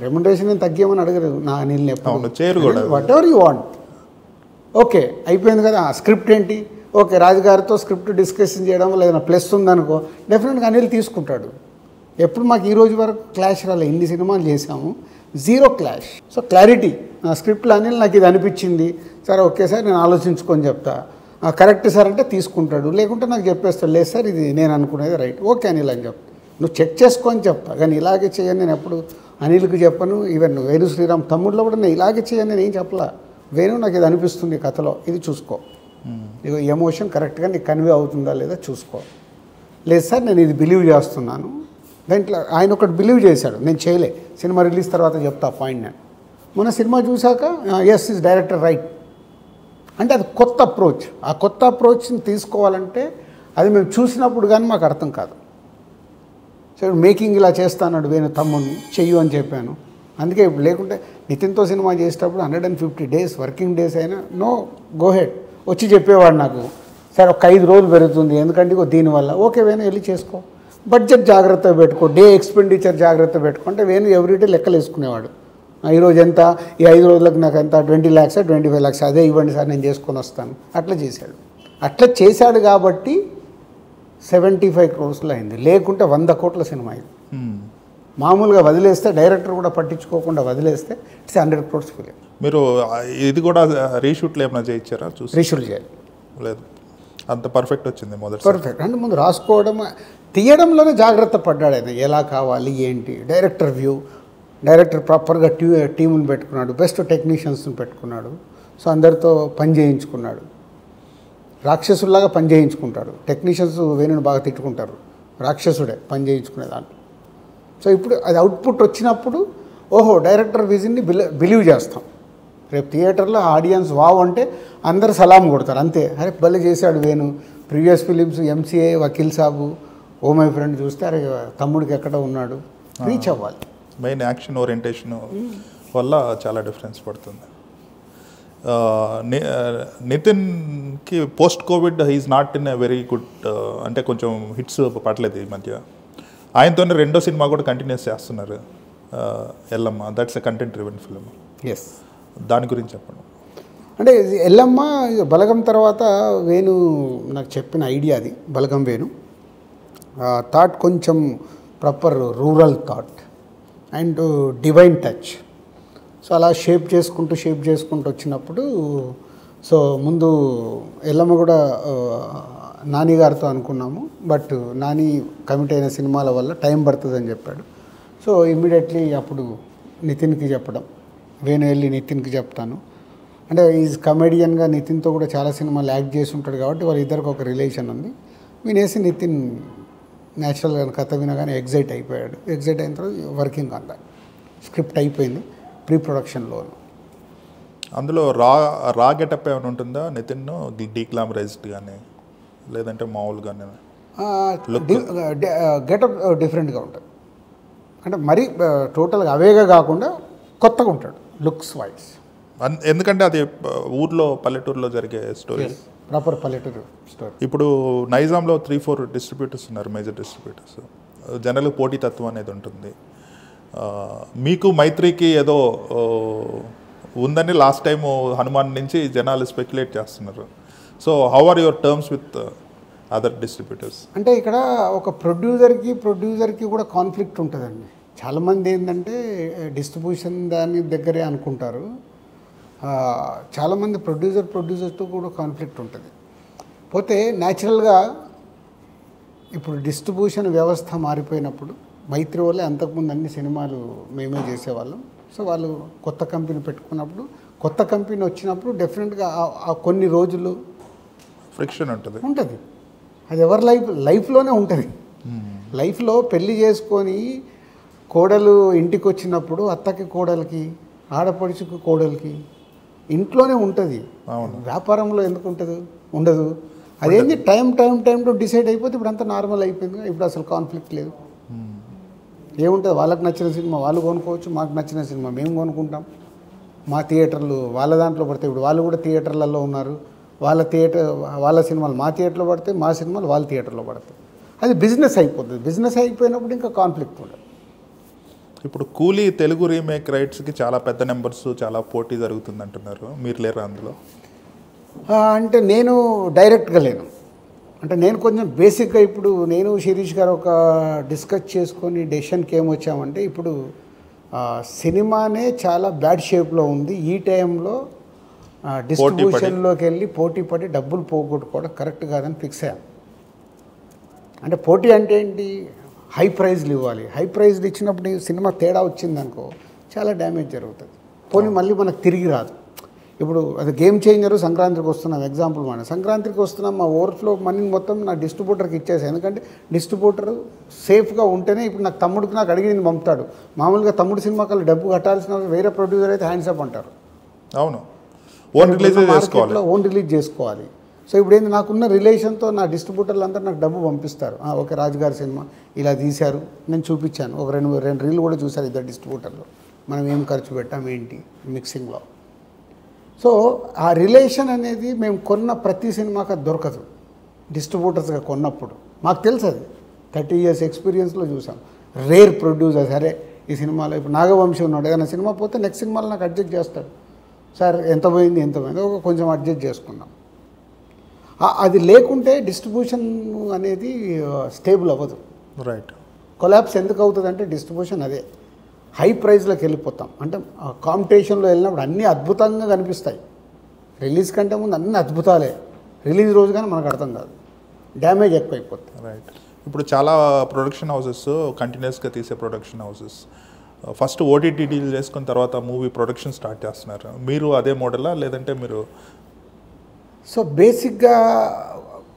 రెమ్యునరేషన్ నేను తగ్గేమని అడగలేదు నా అనిల్ని ఎప్పుడు, what ever you want. Okay అయిపోయింది కదా. స్క్రిప్ట్ ఏంటి, ఓకే రాజుగారితో స్క్రిప్ట్ డిస్కషన్ చేయడం వల్ల ఏదైనా ప్లస్ ఉందనుకో డెఫినెట్గా అనిల్ తీసుకుంటాడు. ఎప్పుడు మాకు ఈ రోజు వరకు క్లాష్ రాలే, ఇన్ని సినిమాలు చేసాము, 0 క్లాష్. సో క్లారిటీ, నా స్క్రిప్ట్లో అనిల్ నాకు ఇది అనిపించింది, సరే ఓకే సార్ నేను ఆలోచించుకొని చెప్తా, కరెక్ట్ సార్ అంటే తీసుకుంటాడు, లేకుంటే నాకు చెప్పేస్తాడు లేదు సార్ ఇది నేను అనుకునేది రైట్, ఓకే అనిల్ అని చెప్తా, నువ్వు చెక్ చేసుకొని చెప్తా. కానీ ఇలాగే చేయని నేను ఎప్పుడు అనిల్కి చెప్పను. ఈవెన్ వేణు శ్రీరామ్ తమ్ముడిలో కూడా నేను ఇలాగే చేయని నేను ఏం చెప్పలా, వేణు నాకు ఇది అనిపిస్తుంది కథలో, ఇది చూసుకో, ఇక ఎమోషన్ కరెక్ట్గా నీకు కన్వే అవుతుందా లేదా చూసుకో. లేదు సార్ నేను ఇది బిలీవ్ చేస్తున్నాను, దాంట్లో ఆయన ఒకటి బిలీవ్ చేశాడు, నేను చేయలే, సినిమా రిలీజ్ తర్వాత చెప్తా పాయింట్. నేను మొన్న సినిమా చూశాక ఎస్ ఇస్ డైరెక్టర్ రైట్ అంటే అది కొత్త అప్రోచ్. ఆ కొత్త అప్రోచ్ని తీసుకోవాలంటే అది మేము చూసినప్పుడు కానీ మాకు అర్థం కాదు. సో మేకింగ్ ఇలా చేస్తాన్నాడు వేణు తమ్ముడిని, చెయ్యు అని చెప్పాను. అందుకే ఇప్పుడు లేకుంటే నితిన్తో సినిమా చేసేటప్పుడు 150 డేస్ వర్కింగ్ డేస్ అయినా నో గో హెడ్ వచ్చి చెప్పేవాడు నాకు, సరే ఒక 5 రోజులు పెరుగుతుంది ఎందుకంటే దీనివల్ల, ఓకే వేణు వెళ్ళి చేసుకో, బడ్జెట్ జాగ్రత్తగా పెట్టుకో, డే ఎక్స్పెండిచర్ జాగ్రత్త పెట్టుకుంటే వేణు ఎవ్రీడే లెక్కలు వేసుకునేవాడు. ఈరోజు ఎంత, ఈ 5 రోజులకు నాకు ఎంత, 20 lakhs 25 lakhs, అదే ఇవ్వండి సార్ నేను చేసుకొని వస్తాను, అట్లా చేశాడు. అట్లా చేశాడు కాబట్టి 75 crores అయింది, లేకుంటే 100 కోట్ల సినిమా ఇది. మామూలుగా వదిలేస్తే డైరెక్టర్ కూడా పట్టించుకోకుండా వదిలేస్తే ఇట్స్ 100 crores ఫిలిం. మీరు ఇది కూడా రీషూట్లు ఏమైనా చేయించారా? రీషూట్ చేయాలి లేదు, అంత పర్ఫెక్ట్ వచ్చింది మొదటి. పర్ఫెక్ట్ అంటే ముందు రాసుకోవడం, తీయడంలోనే జాగ్రత్త పడ్డాడు ఆయన, ఎలా కావాలి ఏంటి, డైరెక్టర్ వ్యూ, డైరెక్టర్ ప్రాపర్గా టీముని పెట్టుకున్నాడు, బెస్ట్ టెక్నీషియన్స్ని పెట్టుకున్నాడు. సో అందరితో పని చేయించుకున్నాడు, రాక్షసుల్లాగా పని చేయించుకుంటాడు. టెక్నీషియన్స్ వేణుని బాగా తిట్టుకుంటారు, రాక్షసుడే పని చేయించుకునే దాంట్లో. సో ఇప్పుడు అది అవుట్పుట్ వచ్చినప్పుడు ఓహో డైరెక్టర్ విజన్ని బిలీవ్ చేస్తాం. రేపు థియేటర్లో ఆడియన్స్ వావ్ అంటే అందరు సలాం కొడతారు అంతే, అరే భలే చేశాడు Venu. Previous films MCA, Vakeel Saab, Oh My Friend చూస్తే అరే తమ్ముడికి ఎక్కడ ఉన్నాడు, రీచ్ అవ్వాలి. మెయిన్ యాక్షన్ ఓరియంటేషన్ వల్ల చాలా డిఫరెన్స్ పడుతుంది. నితిన్కి post COVID he's not in a very good, అంటే కొంచెం హిట్స్ పడలేదు ఈ మధ్య. ఆయనతోనే 2వ సినిమా కూడా కంటిన్యూస్ చేస్తున్నారు, Yellamma. That's a content driven film. Yes, దాని గురించి చెప్పండి. అంటే ఇది ఎల్లమ్మ బలగం తర్వాత వేణు నాకు చెప్పిన ఐడియా అది, బలగం వేణు థాట్ కొంచెం proper rural thought and divine touch. So అలా షేప్ చేసుకుంటూ వచ్చినప్పుడు సో ముందు ఎల్లమ్మ కూడా నాని గారితో అనుకున్నాము, బట్ నాని కమిట్ అయిన సినిమాల వల్ల టైం పడుతుందని చెప్పాడు. సో ఇమ్మీడియట్లీ అప్పుడు నితిన్కి చెప్పడం, వేణు వెళ్ళి నితిన్కి చెప్తాను అంటే ఈజ్ కమెడియన్గా నితిన్తో కూడా చాలా సినిమాలు యాక్ట్ చేసి ఉంటాడు కాబట్టి వాళ్ళిద్దరికి ఒక రిలేషన్ ఉంది. వినేసి నితిన్ న్యాచురల్గా కథ వినగానే ఎగ్జైట్ అయిపోయాడు. ఎగ్జైట్ అయిన తర్వాత వర్కింగ్ ఆన్ దాట్, స్క్రిప్ట్ అయిపోయింది, ప్రీ ప్రొడక్షన్లో. అందులో రా గెటప్ ఏమైనా ఉంటుందా నితిన్, డీగ్లామరైజ్డ్ కానీ లేదంటే మామూలుగానే? గెటప్ డిఫరెంట్గా ఉంటుంది, అంటే మరీ టోటల్గా అవేగా కాకుండా కొత్తగా ఉంటాడు లుక్స్ వైజ్. ఎందుకంటే అది ఊర్లో పల్లెటూరులో జరిగే స్టోరీ, ప్రాపర్ పల్లెటూరు స్టోరీ. ఇప్పుడు నైజాంలో 3-4 డిస్ట్రిబ్యూటర్స్ ఉన్నారు, మేజర్ డిస్ట్రిబ్యూటర్స్. జనరల్ పోటీతత్వం అనేది ఉంటుంది. మీకు మైత్రికి ఏదో ఉందని లాస్ట్ టైం హనుమాన్ నుంచి జనాలు స్పెక్యులేట్ చేస్తున్నారు. So how are your terms with other distributors? అంటే ఇక్కడ ఒక ప్రొడ్యూసర్కి కూడా కాన్ఫ్లిక్ట్ ఉంటుందండి. చాలామంది ఏంటంటే డిస్ట్రిబ్యూషన్ దాని దగ్గరే అనుకుంటారు. చాలామంది ప్రొడ్యూసర్తో కూడా కాన్ఫ్లిక్ట్ ఉంటుంది. పోతే న్యాచురల్గా ఇప్పుడు డిస్ట్రిబ్యూషన్ వ్యవస్థ మారిపోయినప్పుడు మైత్రి వల్లే అంతకుముందు అన్ని సినిమాలు మేమే చేసేవాళ్ళం. సో వాళ్ళు కొత్త కంపెనీ పెట్టుకున్నప్పుడు, కొత్త కంపెనీ వచ్చినప్పుడు డెఫినెట్గా ఆ కొన్ని రోజులు ఫ్రిక్షన్ ఉంటుంది. అది ఎవరి లైఫ్లోనే ఉంటుంది. లైఫ్లో పెళ్లి చేసుకొని కోడలు ఇంటికి వచ్చినప్పుడు అత్తకి కోడలికి, ఆడపడుచుకు కోడలికి ఇంట్లోనే ఉంటుంది. వ్యాపారంలో ఎందుకు ఉండదు. అదేంటి టైం టు డిసైడ్ అయిపోతే ఇప్పుడు అంతా నార్మల్ అయిపోయింది. ఇప్పుడు అసలు కాన్ఫ్లిక్ట్ లేదు, ఏముంటుంది. వాళ్ళకి నచ్చిన సినిమా వాళ్ళు కొనుక్కోవచ్చు, మాకు నచ్చిన సినిమా మేము కొనుక్కుంటాం. మా థియేటర్లు వాళ్ళ దాంట్లో పడతాయి. ఇప్పుడు వాళ్ళు కూడా థియేటర్లలో ఉన్నారు. వాళ్ళ సినిమాలు మా థియేటర్లో పడతాయి, మా సినిమాలు వాళ్ళ థియేటర్లో పడతాయి. అది బిజినెస్ అయిపోతుంది. బిజినెస్ అయిపోయినప్పుడు ఇంకా కాన్ఫ్లిక్ట్ ఉండదు. ఇప్పుడు కూలీ తెలుగు రీమేక్ రైట్స్కి చాలా పెద్ద నెంబర్స్, చాలా పోటీ జరుగుతుంది అంటున్నారు. మీరు లేరా అందులో? అంటే నేను డైరెక్ట్గా లేను. అంటే నేను కొంచెం బేసిక్గా ఇప్పుడు నేను శిరీష్ గారు ఒక డిస్కస్ చేసుకొని డెసిషన్కి ఏమొచ్చామంటే ఇప్పుడు సినిమానే చాలా బ్యాడ్ షేప్లో ఉంది. ఈ టైంలో డిస్ట్రిబ్యూషన్లోకి వెళ్ళి పోటీ పడి డబ్బులు పోగొట్టుకోవడం కరెక్ట్ కాదని ఫిక్స్ అయ్యాం. అంటే పోటీ అంటే ఏంటి, హై ప్రైజ్లు ఇవ్వాలి. హై ప్రైజ్లు ఇచ్చినప్పుడు సినిమా తేడా వచ్చిందనుకో చాలా డ్యామేజ్ జరుగుతుంది. పోనీ మళ్ళీ మనకు తిరిగి రాదు. ఇప్పుడు అది గేమ్ చేంజరు. సంక్రాంతికి వస్తున్నాం, ఎగ్జాంపుల్ మన సంక్రాంతికి వస్తున్నాం, మా ఓవర్ఫ్లో మనీ మొత్తం నా డిస్ట్రిబ్యూటర్కి ఇచ్చేసాను. ఎందుకంటే డిస్ట్రిబ్యూటర్ సేఫ్గా ఉంటేనే ఇప్పుడు నాకు అడిగింది పంపుతాడు. మామూలుగా తమ్ముడు సినిమా కల్లా డబ్బు కట్టాల్సిన వేరే ప్రొడ్యూసర్ అయితే హ్యాండ్స్ అప్ అంటారు. అవును, ఓన్ రిలీజ్ చేసుకోవాలి. సో ఇప్పుడు ఏంది, నాకున్న రిలేషన్తో నా డిస్ట్రిబ్యూటర్లు అందరూ నాకు డబ్బు పంపిస్తారు. ఓకే, రాజుగారి సినిమా ఇలా తీశారు, నేను చూపించాను. ఒక రెండు రీళ్ళు కూడా చూశారు ఇద్దరు డిస్ట్రిబ్యూటర్లు. మనం ఏం ఖర్చు పెట్టాం ఏంటి మిక్సింగ్లో. సో ఆ రిలేషన్ అనేది మేము కొన్న ప్రతి సినిమాకి అది దొరకదు. డిస్ట్రిబ్యూటర్స్గా కొన్నప్పుడు మాకు తెలుసు, అది 30 years ఎక్స్పీరియన్స్లో చూసాం. రేర్ ప్రొడ్యూసర్, సరే ఈ సినిమాలో ఇప్పుడు నాగవంశీ ఉన్నాడు, ఏదైనా సినిమా పోతే నెక్స్ట్ సినిమాలో నాకు అడ్జస్ట్ చేస్తాడు. సార్ ఎంత పోయింది ఒక కొంచెం అడ్జస్ట్ చేసుకున్నాం. అది లేకుంటే డిస్ట్రిబ్యూషన్ అనేది స్టేబుల్ అవ్వదు. రైట్. కొలాప్స్ ఎందుకు అవుతుంది అంటే డిస్ట్రిబ్యూషన్ అదే హై ప్రైస్లోకి వెళ్ళిపోతాం. అంటే కాంపిటీషన్లో వెళ్ళినప్పుడు అన్నీ అద్భుతంగా కనిపిస్తాయి. రిలీజ్ కంటే ముందు అన్ని అద్భుతాలే, రిలీజ్ రోజు కానీ మనకు అర్థం కాదు, డ్యామేజ్ ఎక్కువైపోతుంది. రైట్. ఇప్పుడు చాలా ప్రొడక్షన్ హౌసెస్, కంటిన్యూస్గా తీసే production houses first OTT deal చేసుకున్న తర్వాత మూవీ ప్రొడక్షన్ స్టార్ట్ చేస్తున్నారు. మీరు అదే మోడలా లేదంటే మీరు? సో బేసిక్గా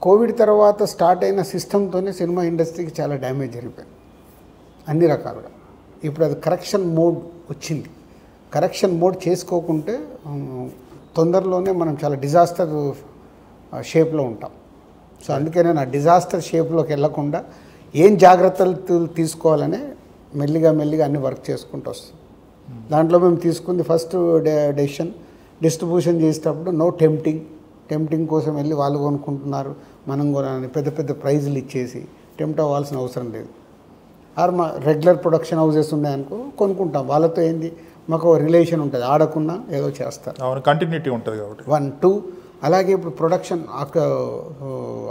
కోవిడ్ తర్వాత స్టార్ట్ అయిన సిస్టమ్తోనే సినిమా ఇండస్ట్రీకి చాలా డ్యామేజ్ జరిగిపోయింది అన్ని రకాలుగా. ఇప్పుడు అది కరెక్షన్ మోడ్ వచ్చింది. కరెక్షన్ మోడ్ చేసుకోకుంటే తొందరలోనే మనం చాలా డిజాస్టర్ షేప్లో ఉంటాం. సో అందుకే నేను ఆ డిజాస్టర్ షేప్లోకి వెళ్ళకుండా ఏం జాగ్రత్తలు తీసుకోవాలనే మెల్లిగా అన్ని వర్క్ చేసుకుంటూ వస్తాం. దాంట్లో మేము తీసుకుంది ఫస్ట్ డెసిషన్, డిస్ట్రిబ్యూషన్ చేసేటప్పుడు నో టెంప్టింగ్ కోసం వెళ్ళి వాళ్ళు కొనుక్కుంటున్నారు మనం కొనాలని పెద్ద ప్రైజులు ఇచ్చేసి టెంప్ట్ అవ్వాల్సిన అవసరం లేదు. ఆర్ మా రెగ్యులర్ ప్రొడక్షన్ హౌసెస్ ఉన్నాయనుకో కొనుక్కుంటాం. వాళ్ళతో ఏంది మాకు రిలేషన్ ఉంటుంది, ఆడకున్నా ఏదో చేస్తారు. అవును, కంటిన్యూటీ ఉంటుంది కాబట్టి. 1, 2 అలాగే ఇప్పుడు ప్రొడక్షన్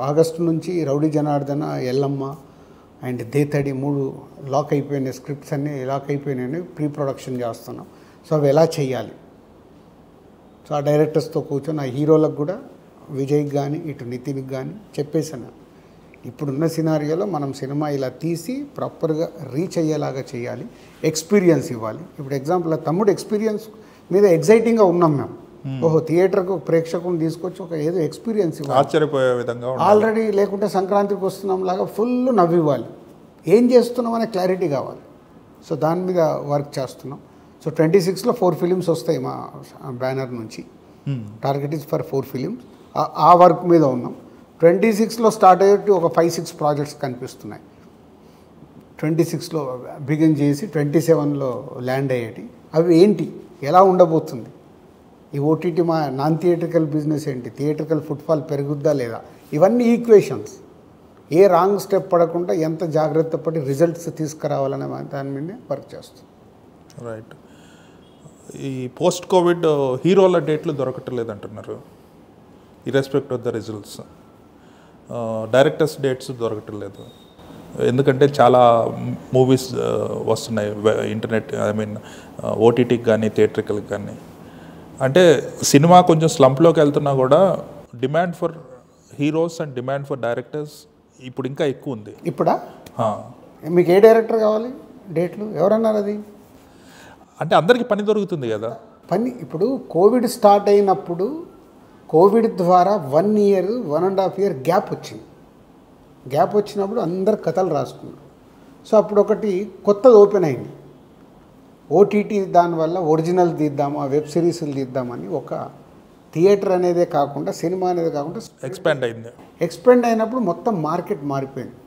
ఆగస్టు నుంచి రౌడీ జనార్దన, ఎల్లమ్మ అండ్ దేతడి 3 లాక్ అయిపోయినాయి, స్క్రిప్ట్స్ అన్నీ లాక్ అయిపోయినాయి, ప్రీ ప్రొడక్షన్ చేస్తున్నాం. సో అవి ఎలా చేయాలి, సో ఆ డైరెక్టర్స్తో కూర్చొని ఆ హీరోలకు కూడా విజయ్కి కానీ ఇటు నితిన్కి కానీ చెప్పేసాను, ఇప్పుడున్న సినారియోలో మనం సినిమా ఇలా తీసి ప్రాపర్గా రీచ్ అయ్యేలాగా చేయాలి, ఎక్స్పీరియన్స్ ఇవ్వాలి. ఇప్పుడు ఎగ్జాంపుల్ తమ్ముడు ఎక్స్పీరియన్స్ మీద ఎగ్జైటింగ్గా ఉన్నాం మేము. ఓహో, థియేటర్కు ప్రేక్షకుని తీసుకొచ్చి ఒక ఏదో ఎక్స్పీరియన్స్ ఇవ్వాలి, ఆశ్చర్యపోయే విధంగా ఆల్రెడీ లేకుంటే సంక్రాంతికి వస్తున్నాం లాగా ఫుల్ నవ్వివ్వాలి, ఏం చేస్తున్నాం అనే క్లారిటీ కావాలి. సో దాని మీద వర్క్ చేస్తున్నాం. సో 26లో 4 ఫిలిమ్స్ వస్తాయి మా బ్యానర్ నుంచి. Target is for 4 films. ఆ వర్క్ మీద ఉన్నాం. 26లో స్టార్ట్ అయ్యేట్టు ఒక 5-6 ప్రాజెక్ట్స్ కనిపిస్తున్నాయి. 26లో బిగిన్ చేసి 27లో ల్యాండ్ అయ్యేటి. అవి ఏంటి, ఎలా ఉండబోతుంది, ఈ ఓటీటీ మా నాన్ థియేట్రికల్ బిజినెస్ ఏంటి, థియేట్రికల్ ఫుట్ఫాల్ పెరుగుద్దా లేదా, ఇవన్నీ ఈక్వేషన్స్. ఏ రాంగ్ స్టెప్ పడకుండా ఎంత జాగ్రత్త పడి రిజల్ట్స్ తీసుకురావాలనే దాని మీదే వర్క్ చేస్తాం. రైట్. ఈ పోస్ట్ కోవిడ్ హీరోల డేట్లు దొరకట్లేదు అంటున్నారు, irrespective of the results. Directors dates దొరకట్లేదు, ఎందుకంటే చాలా మూవీస్ వస్తున్నాయి ఇంటర్నెట్, ఐ మీన్ ఓటీటీకి కానీ థియేట్రికల్కి కానీ. అంటే సినిమా కొంచెం స్లంప్లోకి వెళ్తున్నా కూడా demand for heroes and demand for directors ఇప్పుడు ఇంకా ఎక్కువ ఉంది. ఇప్పుడా మీకు ఏ డైరెక్టర్ కావాలి, డేట్లు ఎవరన్నారు అది? అంటే అందరికీ పని దొరుకుతుంది కదా. పని ఇప్పుడు కోవిడ్ స్టార్ట్ అయినప్పుడు కోవిడ్ ద్వారా 1 year 1.5 year గ్యాప్ వచ్చింది. గ్యాప్ వచ్చినప్పుడు అందరు కథలు రాసుకున్నారు. సో అప్పుడు ఒకటి కొత్తది ఓపెన్ అయింది, ఓటీటీ. దానివల్ల ఒరిజినల్ తీద్దామా, వెబ్ సిరీస్లు తీద్దామని ఒక థియేటర్ అనేదే కాకుండా సినిమా అనేది కాకుండా ఎక్స్పెండ్ అయినప్పుడు మొత్తం మార్కెట్ మారిపోయింది.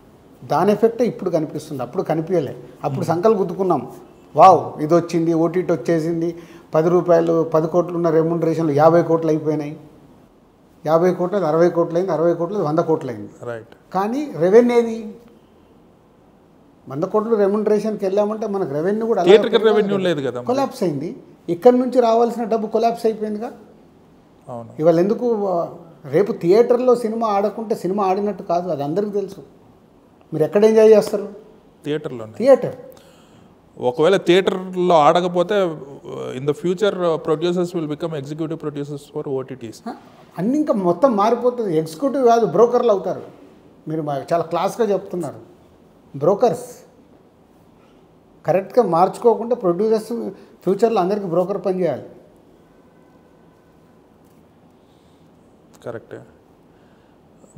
దాని ఎఫెక్టే ఇప్పుడు కనిపిస్తుంది, అప్పుడు కనిపించలే. అప్పుడు సంకలు గుద్దుకున్నాం, వావ్ ఇది వచ్చింది, ఓటీటీ వచ్చేసింది, 10 రూపాయలు 10 కోట్లు ఉన్న రెమ్యునరేషన్లు 50 కోట్లు అయిపోయినాయి, 50 కోట్లు 60 కోట్లు అయింది, 60 కోట్లు 100 కోట్లు అయింది. రైట్. కానీ రెవెన్యూ ఏది? 100 కోట్లు రెమ్యునరేషన్కి వెళ్ళామంటే మనకు రెవెన్యూ కూడా రెవెన్యూ లేదు కదా, కొలాప్స్ అయింది. ఇక్కడ నుంచి రావాల్సిన డబ్బు కొలాప్స్ అయిపోయిందిగా. అవును. ఇవాళ ఎందుకు రేపు థియేటర్లో సినిమా ఆడకుంటే సినిమా ఆడినట్టు కాదు, అది అందరికీ తెలుసు. మీరు ఎక్కడ ఎంజాయ్ చేస్తారు? థియేటర్. ఒకవేళ థియేటర్లో ఆడకపోతే in the future producers will become executive producers for OTTs. అన్నీ ఇంకా మొత్తం మారిపోతుంది. ఎగ్జిక్యూటివ్ కాదు, బ్రోకర్లు అవుతారు. మీరు చాలా క్లాస్గా చెప్తున్నారు. బ్రోకర్స్ కరెక్ట్గా మార్చుకోకుండా ప్రొడ్యూసర్స్ ఫ్యూచర్లో అందరికీ బ్రోకర్ పని చేయాలి. కరెక్టే.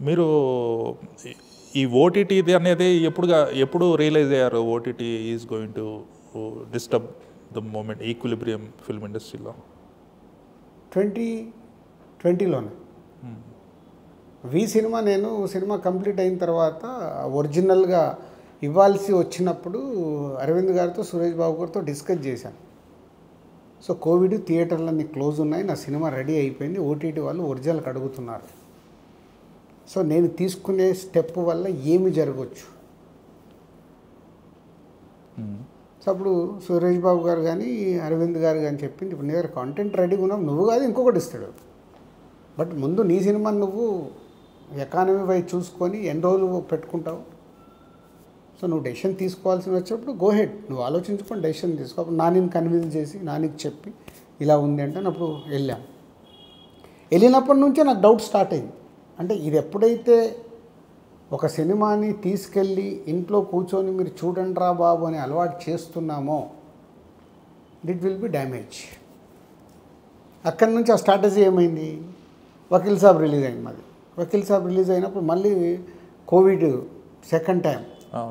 మీరు ఈ ఓటీటీ అనేది ఎప్పుడు రియలైజ్ అయ్యారు OTT is going to disturb the moment equilibrium film ఇండస్ట్రీలో? 2020లోనే నేను సినిమా కంప్లీట్ అయిన తర్వాత ఒరిజినల్గా ఇవ్వాల్సి వచ్చినప్పుడు అరవింద్ గారితో సురేష్ బాబు గారితో డిస్కస్ చేశాను. సో కోవిడ్, థియేటర్లన్నీ క్లోజ్ ఉన్నాయి, నా సినిమా రెడీ అయిపోయింది, ఓటీటీ వాళ్ళు ఒరిజినల్కి అడుగుతున్నారు. సో నేను తీసుకునే స్టెప్ వల్ల ఏమి జరగవచ్చు. సో అప్పుడు సురేష్ బాబు గారు కానీ అరవింద్ గారు కానీ చెప్పింది, ఇప్పుడు నీ దగ్గర కాంటెంట్ రెడీగా ఉన్నావు, నువ్వు కాదు ఇంకొకటి ఇస్తాడు, బట్ ముందు నీ సినిమా నువ్వు ఎకానమీ వైజ్ చూసుకొని ఎన్ని రోజులు పెట్టుకుంటావు. సో నువ్వు డెసిషన్ తీసుకోవాల్సి వచ్చినప్పుడు గో హెడ్, నువ్వు ఆలోచించుకొని డెసిషన్ తీసుకో. అప్పుడు నానిని కన్విన్స్ చేసి నానికి చెప్పి ఇలా ఉంది అంటే అప్పుడు వెళ్ళినప్పటి నుంచే నాకు డౌట్ స్టార్ట్ అయింది. అంటే ఇది ఎప్పుడైతే ఒక సినిమాని తీసుకెళ్ళి ఇంట్లో కూర్చొని మీరు చూడండి రా బాబు అని అలవాటు చేస్తున్నామో ఇట్ విల్ బి డ్యామేజ్. అక్కడి నుంచి ఆ స్ట్రాటజీ ఏమైంది, వకీల్ సాబ్ రిలీజ్ అయింది మాది. వకీల్ సాబ్ రిలీజ్ అయినప్పుడు మళ్ళీ Covid second time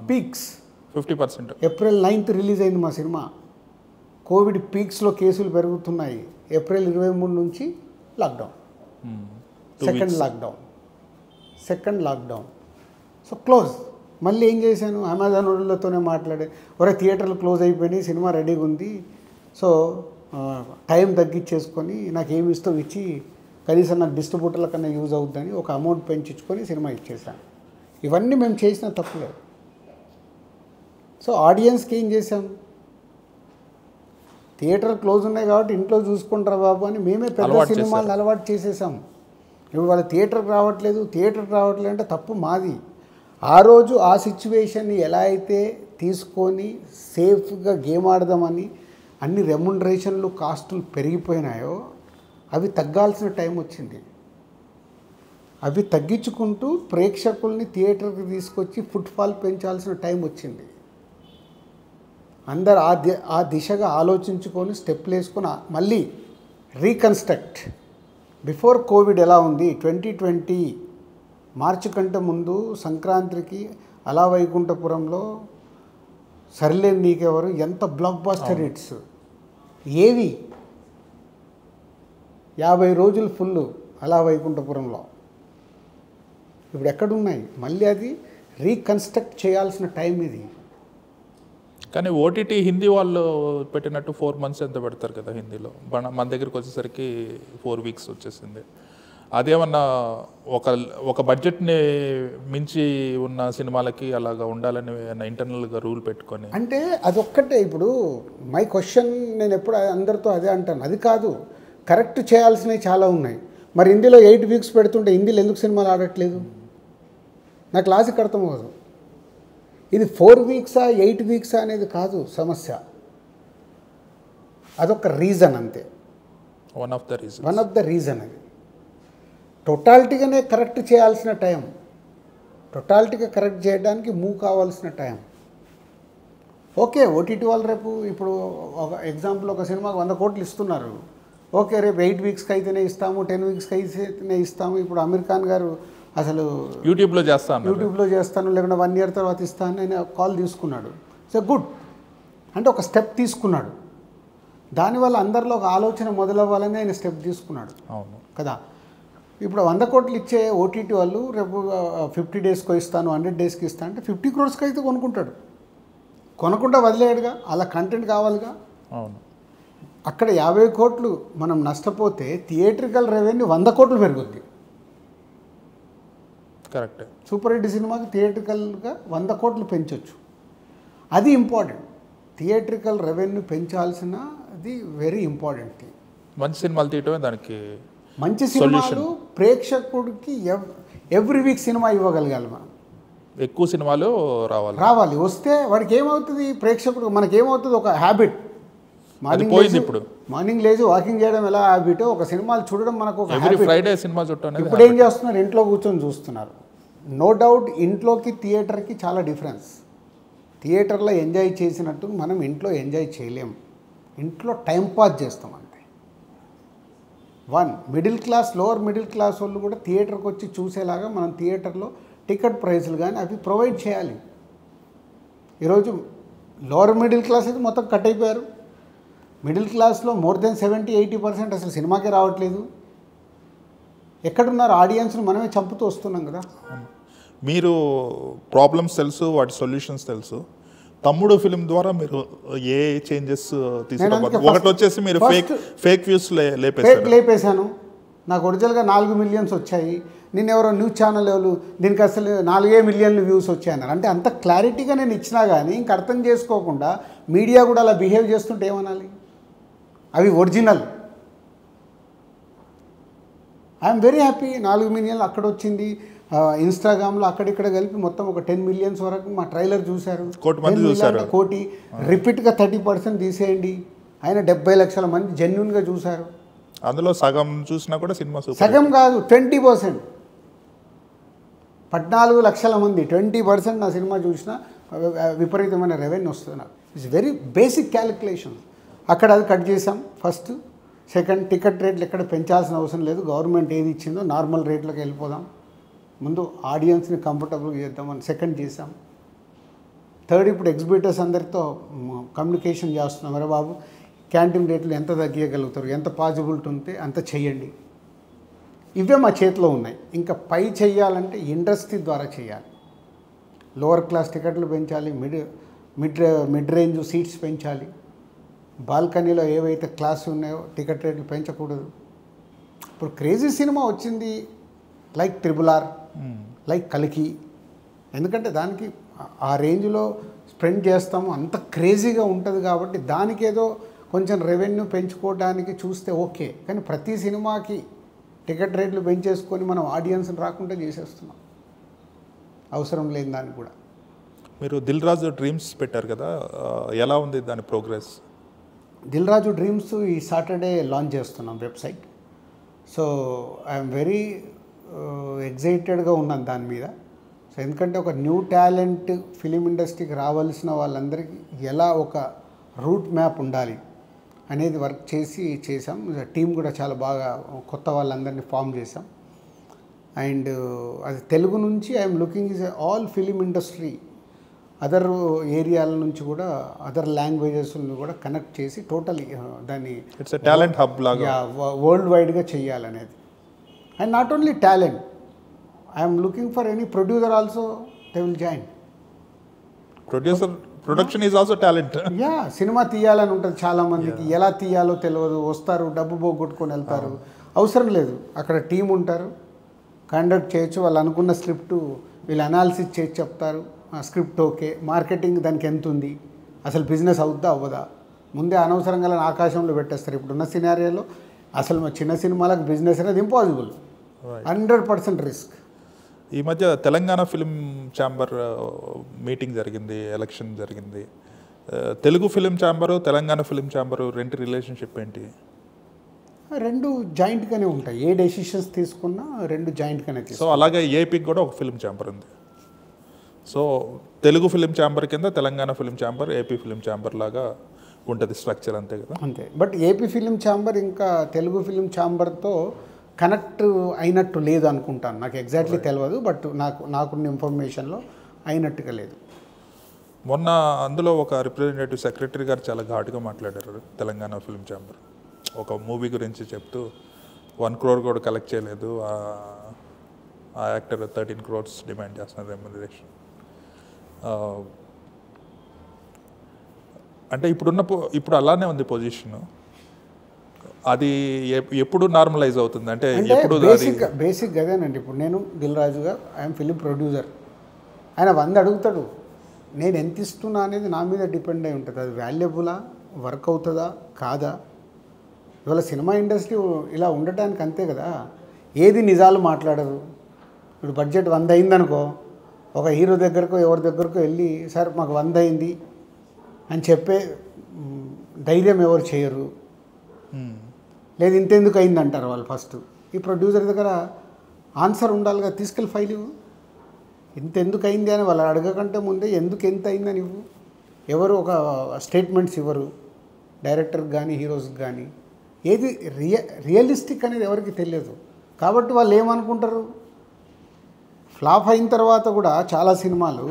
peaks 50%. April 9th release అయింది మా సినిమా. కోవిడ్ పీక్స్లో కేసులు పెరుగుతున్నాయి. ఏప్రిల్ 23 నుంచి lockdown, second lockdown. So close. మళ్ళీ ఏం చేశాను, అమెజాన్ వాళ్ళతోనే మాట్లాడే, ఒరే థియేటర్లు క్లోజ్ అయిపోయినాయి, సినిమా రెడీగా ఉంది, సో టైం తగ్గించేసుకొని నాకు ఏమి ఇస్తావు ఇచ్చి కనీసం నాకు డిస్ట్రిబ్యూటర్ల కన్నా యూజ్ అవుతుందని ఒక అమౌంట్ పెంచుకొని సినిమా ఇచ్చేసాను. ఇవన్నీ మేము చేసిన తప్పులేదు. సో ఆడియన్స్కి ఏం చేసాం, థియేటర్ క్లోజ్ ఉన్నాయి కాబట్టి ఇంట్లో చూసుకుంటారా బాబు అని మేమే పెద్ద అలవాటు సినిమాలను అలవాటు చేసేసాం. ఇప్పుడు వాళ్ళ థియేటర్కి రావట్లేదు అంటే తప్పు మాది. ఆ రోజు ఆ సిచ్యువేషన్ని ఎలా అయితే తీసుకొని సేఫ్గా గేమ్ ఆడదామని అన్ని రెమ్యునరేషన్లు కాస్టులు పెరిగిపోయినాయో అవి తగ్గాల్సిన టైం వచ్చింది. అవి తగ్గించుకుంటూ ప్రేక్షకుల్ని థియేటర్కి తీసుకొచ్చి ఫుట్ఫాల్ పెంచాల్సిన టైం వచ్చింది. అందరు ఆ దిశగా ఆలోచించుకొని స్టెప్లు వేసుకొని మళ్ళీ రీకన్స్ట్రక్ట్. బిఫోర్ కోవిడ్ ఎలా ఉంది, 2020 మార్చి కంటే ముందు సంక్రాంతికి అలా వైకుంఠపురంలో సరిలేని నీకెవరు ఎంత బ్లాక్ బాస్టర్ హిట్స్ ఏవి, 50 రోజులు ఫుల్ అలా వైకుంఠపురంలో. ఇప్పుడు ఎక్కడున్నాయి? మళ్ళీ అది రీకన్స్ట్రక్ట్ చేయాల్సిన టైం ఇది. కానీ ఓటీటీ హిందీ వాళ్ళు పెట్టినట్టు 4 months ఎంత పెడతారు కదా హిందీలో. మన దగ్గరికి వచ్చేసరికి 4 weeks వచ్చేసింది. అదేమన్నా ఒక బడ్జెట్ని మించి ఉన్న సినిమాలకి అలాగా ఉండాలని ఇంటర్నల్గా రూల్ పెట్టుకొని, అంటే అదొక్కటే. ఇప్పుడు మై క్వశ్చన్, నేను ఎప్పుడు అందరితో అదే అంటాను, అది కాదు, కరెక్ట్ చేయాల్సినవి చాలా ఉన్నాయి. మరి హిందీలో 8 weeks పెడుతుంటే హిందీలో ఎందుకు సినిమాలు ఆడట్లేదు? నాకు లాజిక్ అర్థం అవ్వదు. ఇది 4 weeks 8 weeks అనేది కాదు సమస్య, అదొక రీజన్ అంతే. వన్ ఆఫ్ ద రీజన్ అది. టోటాలిటీగానే కరెక్ట్ చేయాల్సిన టైం, టోటాలిటీగా కరెక్ట్ చేయడానికి మూవ్ కావాల్సిన టైం. ఓకే, ఓటీటీ వాళ్ళు రేపు ఇప్పుడు ఒక ఎగ్జాంపుల్, ఒక సినిమాకి 100 కోట్లు ఇస్తున్నారు. ఓకే, రేపు 8 weeksకి అయితేనే ఇస్తాము, 10 weeksకి అయితేనే ఇస్తాము. ఇప్పుడు అమీర్ ఖాన్ గారు అసలు యూట్యూబ్లో చేస్తాను లేకుండా 1 year తర్వాత ఇస్తాను అని కాల్ తీసుకున్నాడు. సో గుడ్, అంటే ఒక స్టెప్ తీసుకున్నాడు. దానివల్ల అందరిలో ఒక ఆలోచన మొదలవ్వాలని ఆయన స్టెప్ తీసుకున్నాడు. అవును కదా. ఇప్పుడు 100 కోట్లు ఇచ్చే ఓటీటీ వాళ్ళు రేపు 50 daysకి ఇస్తాను, 100 daysకి ఇస్తాను అంటే 50 crores అయితే కొనుక్కుంటాడు. కొనకుండా వదిలేయడుగా, అలా కంటెంట్ కావాలిగా. అవును. అక్కడ 50 కోట్లు మనం నష్టపోతే థియేట్రికల్ రెవెన్యూ 100 కోట్లు పెరుగుద్ది. కరెక్ట్. సూపర్ హిట్ సినిమాకి థియేట్రికల్గా 100 కోట్లు పెంచవచ్చు. అది ఇంపార్టెంట్. థియేట్రికల్ రెవెన్యూ పెంచాల్సినది వెరీ ఇంపార్టెంట్ థింగ్. మంచి సినిమాలు తీయటమే దానికి. మంచి సినిమాలు ప్రేక్షకుడికి ఎవ్రీ వీక్ సినిమా ఇవ్వగలగాలి మనం. ఎక్కువ సినిమాలు రావాలి. వస్తే వాడికి ఏమవుతుంది, ప్రేక్షకుడు మనకేమవుతుంది, ఒక హ్యాబిట్. మార్నింగ్ లేచి వాకింగ్ చేయడం ఎలా హ్యాబిట్, ఒక సినిమాలు చూడడం మనకు ఒక హ్యాబిట్. ఫ్రైడే సినిమా చూడటం. ఇప్పుడు ఏం చేస్తున్నారు, ఇంట్లో కూర్చొని చూస్తున్నారు. నో డౌట్ ఇంట్లోకి థియేటర్కి చాలా డిఫరెన్స్. థియేటర్లో ఎంజాయ్ చేసినట్టు మనం ఇంట్లో ఎంజాయ్ చేయలేం. ఇంట్లో టైంపాస్ చేస్తాం అంతే. Middle class, lower middle class వాళ్ళు కూడా థియేటర్కి వచ్చి చూసేలాగా మనం థియేటర్లో టికెట్ ప్రైస్లు కానీ అవి ప్రొవైడ్ చేయాలి. ఈరోజు లోవర్ మిడిల్ క్లాస్ అయితే మొత్తం కట్ అయిపోయారు. మిడిల్ క్లాస్లో more than 70-80% అసలు సినిమాకే రావట్లేదు. ఎక్కడున్నారు ఆడియన్స్ను మనమే చంపుతూ వస్తున్నాం కదా. మీరు ప్రాబ్లమ్స్ తెలుసు, వాటి సొల్యూషన్స్ తెలుసు. తమ్ముడు ఫిలిం ద్వారా మీరు ఏ చేంజెస్ తీసుకున్నారు? ఒకటి వచ్చేసి మీరు ఫేక్ వ్యూస్ లేపేశాను. నాకు ఒరిజినల్గా 4 million వచ్చాయి. నేను ఎవరో న్యూస్ ఛానల్ ఎవరు దీనికి అసలు 4 million వ్యూస్ వచ్చాయన్నారు. అంటే అంత క్లారిటీగా నేను ఇచ్చినా కానీ ఇంక అర్థం చేసుకోకుండా మీడియా కూడా అలా బిహేవ్ చేస్తుంటే ఏమనాలి? అవి original. I'm very happy. 4 million అక్కడ వచ్చింది. ఇన్స్టాగ్రామ్లో అక్కడిక్కడ కలిపి మొత్తం ఒక 10 million వరకు మా ట్రైలర్ చూశారు. కోటి రిపీట్గా 30% తీసేయండి. ఆయన 70 లక్షల మంది జెన్యున్గా చూశారు. అందులో సగం చూసినా కూడా సినిమా సగం కాదు, 20%. 14 లక్షల మంది 20% నా సినిమా చూసినా విపరీతమైన రెవెన్యూ వస్తుంది నాకు. It's very basic calculation. అక్కడ అది కట్ చేసాం. ఫస్ట్, సెకండ్, టికెట్ రేట్లు ఎక్కడ పెంచాల్సిన అవసరం లేదు. గవర్నమెంట్ ఏది ఇచ్చిందో నార్మల్ రేట్లోకి వెళ్ళిపోదాం. ముందు ఆడియన్స్ని కంఫర్టబుల్గా చేద్దామని సెకండ్ చేసాం. థర్డ్, ఇప్పుడు ఎగ్జిబిటర్స్ అందరితో కమ్యూనికేషన్ చేస్తున్నాం. మరి బాబు క్యాంటీన్ రేట్లు ఎంత తగ్గించగలుగుతారు, ఎంత పాసిబిలిటీ ఉంటే అంత చెయ్యండి. ఇవే మా చేతిలో ఉన్నాయి. ఇంకా పై చెయ్యాలంటే ఇండస్ట్రీ ద్వారా చేయాలి. లోవర్ క్లాస్ టికెట్లు పెంచాలి, మిడ్ రేంజ్ సీట్స్ పెంచాలి. బాల్కనీలో ఏవైతే క్లాస్ ఉన్నాయో టికెట్ రేట్లు పెంచకూడదు. ఇప్పుడు క్రేజీ సినిమా వచ్చింది, లైక్ RRR, లైక్ కల్కి. ఎందుకంటే దానికి ఆ రేంజ్లో స్పెండ్ చేస్తాము, అంత క్రేజీగా ఉంటుంది కాబట్టి దానికి ఏదో కొంచెం రెవెన్యూ పెంచుకోవడానికి చూస్తే ఓకే, కానీ ప్రతి సినిమాకి టికెట్ రేట్లు పెంచేసుకొని మనం ఆడియన్స్ని రాకుండా చేసేస్తున్నాం, అవసరం లేని దాన్ని కూడా. మీరు దిల్ రాజు డ్రీమ్స్ పెట్టారు కదా, ఎలా ఉంది దాని ప్రోగ్రెస్? దిల్ రాజు డ్రీమ్స్ ఈ సాటర్డే లాంచ్ చేస్తున్నాం వెబ్సైట్. సో ఐఎమ్ వెరీ ఎగ్జైటెడ్గా ఉన్నాను దాని మీద. సో ఎందుకంటే ఒక న్యూ టాలెంట్ ఫిలిం ఇండస్ట్రీకి రావాల్సిన వాళ్ళందరికీ ఎలా ఒక రూట్ మ్యాప్ ఉండాలి అనేది వర్క్ చేసాం. టీం కూడా చాలా బాగా కొత్త వాళ్ళందరినీ ఫామ్ చేసాం. అండ్ అది తెలుగు నుంచి I'm looking is all film industry other ఏరియాల నుంచి కూడా అదర్ లాంగ్వేజెస్ కూడా కనెక్ట్ చేసి టోటలీ దాన్ని ఇట్స్ టాలెంట్ హబ్ లాగా వరల్డ్ వైడ్గా చేయాలనేది. And not only talent, I'm looking for any producer also they will join. Production is also talent. Yeah, cinema తీయాలని ఉంటుంది చాలామందికి, ఎలా తీయాలో తెలియదు, వస్తారు డబ్బు పోగొట్టుకొని వెళ్తారు. అవసరం లేదు, అక్కడ టీం ఉంటారు, కండక్ట్ చేయొచ్చు. వాళ్ళు అనుకున్న స్క్రిప్ట్ వీళ్ళు అనాలిసిస్ చేసి చెప్తారు, స్క్రిప్ట్ ఓకే, మార్కెటింగ్ దానికి ఎంత ఉంది, అసలు బిజినెస్ అవుద్దా అవ్వదా, ముందే అనవసరంగా ఆకాశంలో పెట్టేస్తారు. ఇప్పుడున్న సినారియోలో అసలు మా చిన్న సినిమాలకు బిజినెస్ అనేది ఇంపాసిబుల్, 100% రిస్క్. ఈ మధ్య తెలంగాణ ఫిలిం ఛాంబర్ మీటింగ్ జరిగింది, ఎలక్షన్ జరిగింది. Telugu film chamber, Telangana film chamber రెండు రిలేషన్షిప్ ఏంటి? రెండు జాయింట్గానే ఉంటాయి, ఏ డెసిషన్స్ తీసుకున్నా రెండు జాయింట్గానే తీసుకుంటాం. సో అలాగే ఏపీకి కూడా ఒక ఫిలిం ఛాంబర్ ఉంది. సో తెలుగు ఫిలిం ఛాంబర్ కింద Telangana film chamber, AP film chamber లాగా ఉంటుంది స్ట్రక్చర్, అంతే కదా? అంతే. బట్ ఏపీ ఫిలిం ఛాంబర్ ఇంకా తెలుగు ఫిలిం ఛాంబర్తో కనెక్ట్ అయినట్టు లేదు అనుకుంటాను, నాకు ఎగ్జాక్ట్లీ తెలియదు. బట్ నాకున్న ఇన్ఫర్మేషన్లో అయినట్టుగా లేదు. మొన్న అందులో ఒక రిప్రజెంటేటివ్ సెక్రటరీ గారు చాలా ఘాటుగా మాట్లాడారు తెలంగాణ ఫిలిం ఛాంబర్. ఒక మూవీ గురించి చెప్తూ 1 crore కూడా కలెక్ట్ చేయలేదు, ఆ యాక్టర్ 13 crores డిమాండ్ చేస్తున్నారు రెమ్యునరేషన్. అంటే ఇప్పుడు అలానే ఉంది పొజిషన్. అది ఎప్పుడు నార్మలైజ్ అవుతుంది అంటే ఎప్పుడు? బేసిక్ అదేనండి. ఇప్పుడు నేను దిల్ రాజు గారు, ఐఎమ్ ఫిలిం ప్రొడ్యూసర్. ఆయన 100 అడుగుతాడు, నేను ఎంత ఇస్తున్నా అనేది నా మీద డిపెండ్ అయి ఉంటుంది. అది వాల్యుబులా, వర్క్ అవుతుందా కాదా? ఇవాళ సినిమా ఇండస్ట్రీ ఇలా ఉండటానికి అంతే కదా, ఏది నిజాలు మాట్లాడరు. ఇప్పుడు బడ్జెట్ 100 అయిందనుకో, ఒక హీరో దగ్గరకు ఎవరి దగ్గరకు వెళ్ళి సార్ మాకు 100 అయింది అని చెప్పే ధైర్యం ఎవరు చేయరు. లేదు ఇంతెందుకు అయింది అంటారు వాళ్ళు ఫస్ట్. ఈ ప్రొడ్యూసర్ దగ్గర ఆన్సర్ ఉండాలిగా, తీసుకెళ్ళి ఫైల్ ఇవ్వు, ఇంతెందుకు అయింది అని వాళ్ళు అడగకంటే ముందే ఎందుకు ఎంత అయిందని ఇవ్వు. ఎవరు ఒక స్టేట్మెంట్స్ ఇవ్వరు, డైరెక్టర్కి కానీ హీరోస్కి కానీ. ఏది రియలిస్టిక్ అనేది ఎవరికి తెలియదు. కాబట్టి వాళ్ళు ఏమనుకుంటారు, ఫ్లాప్ అయిన తర్వాత కూడా చాలా సినిమాలు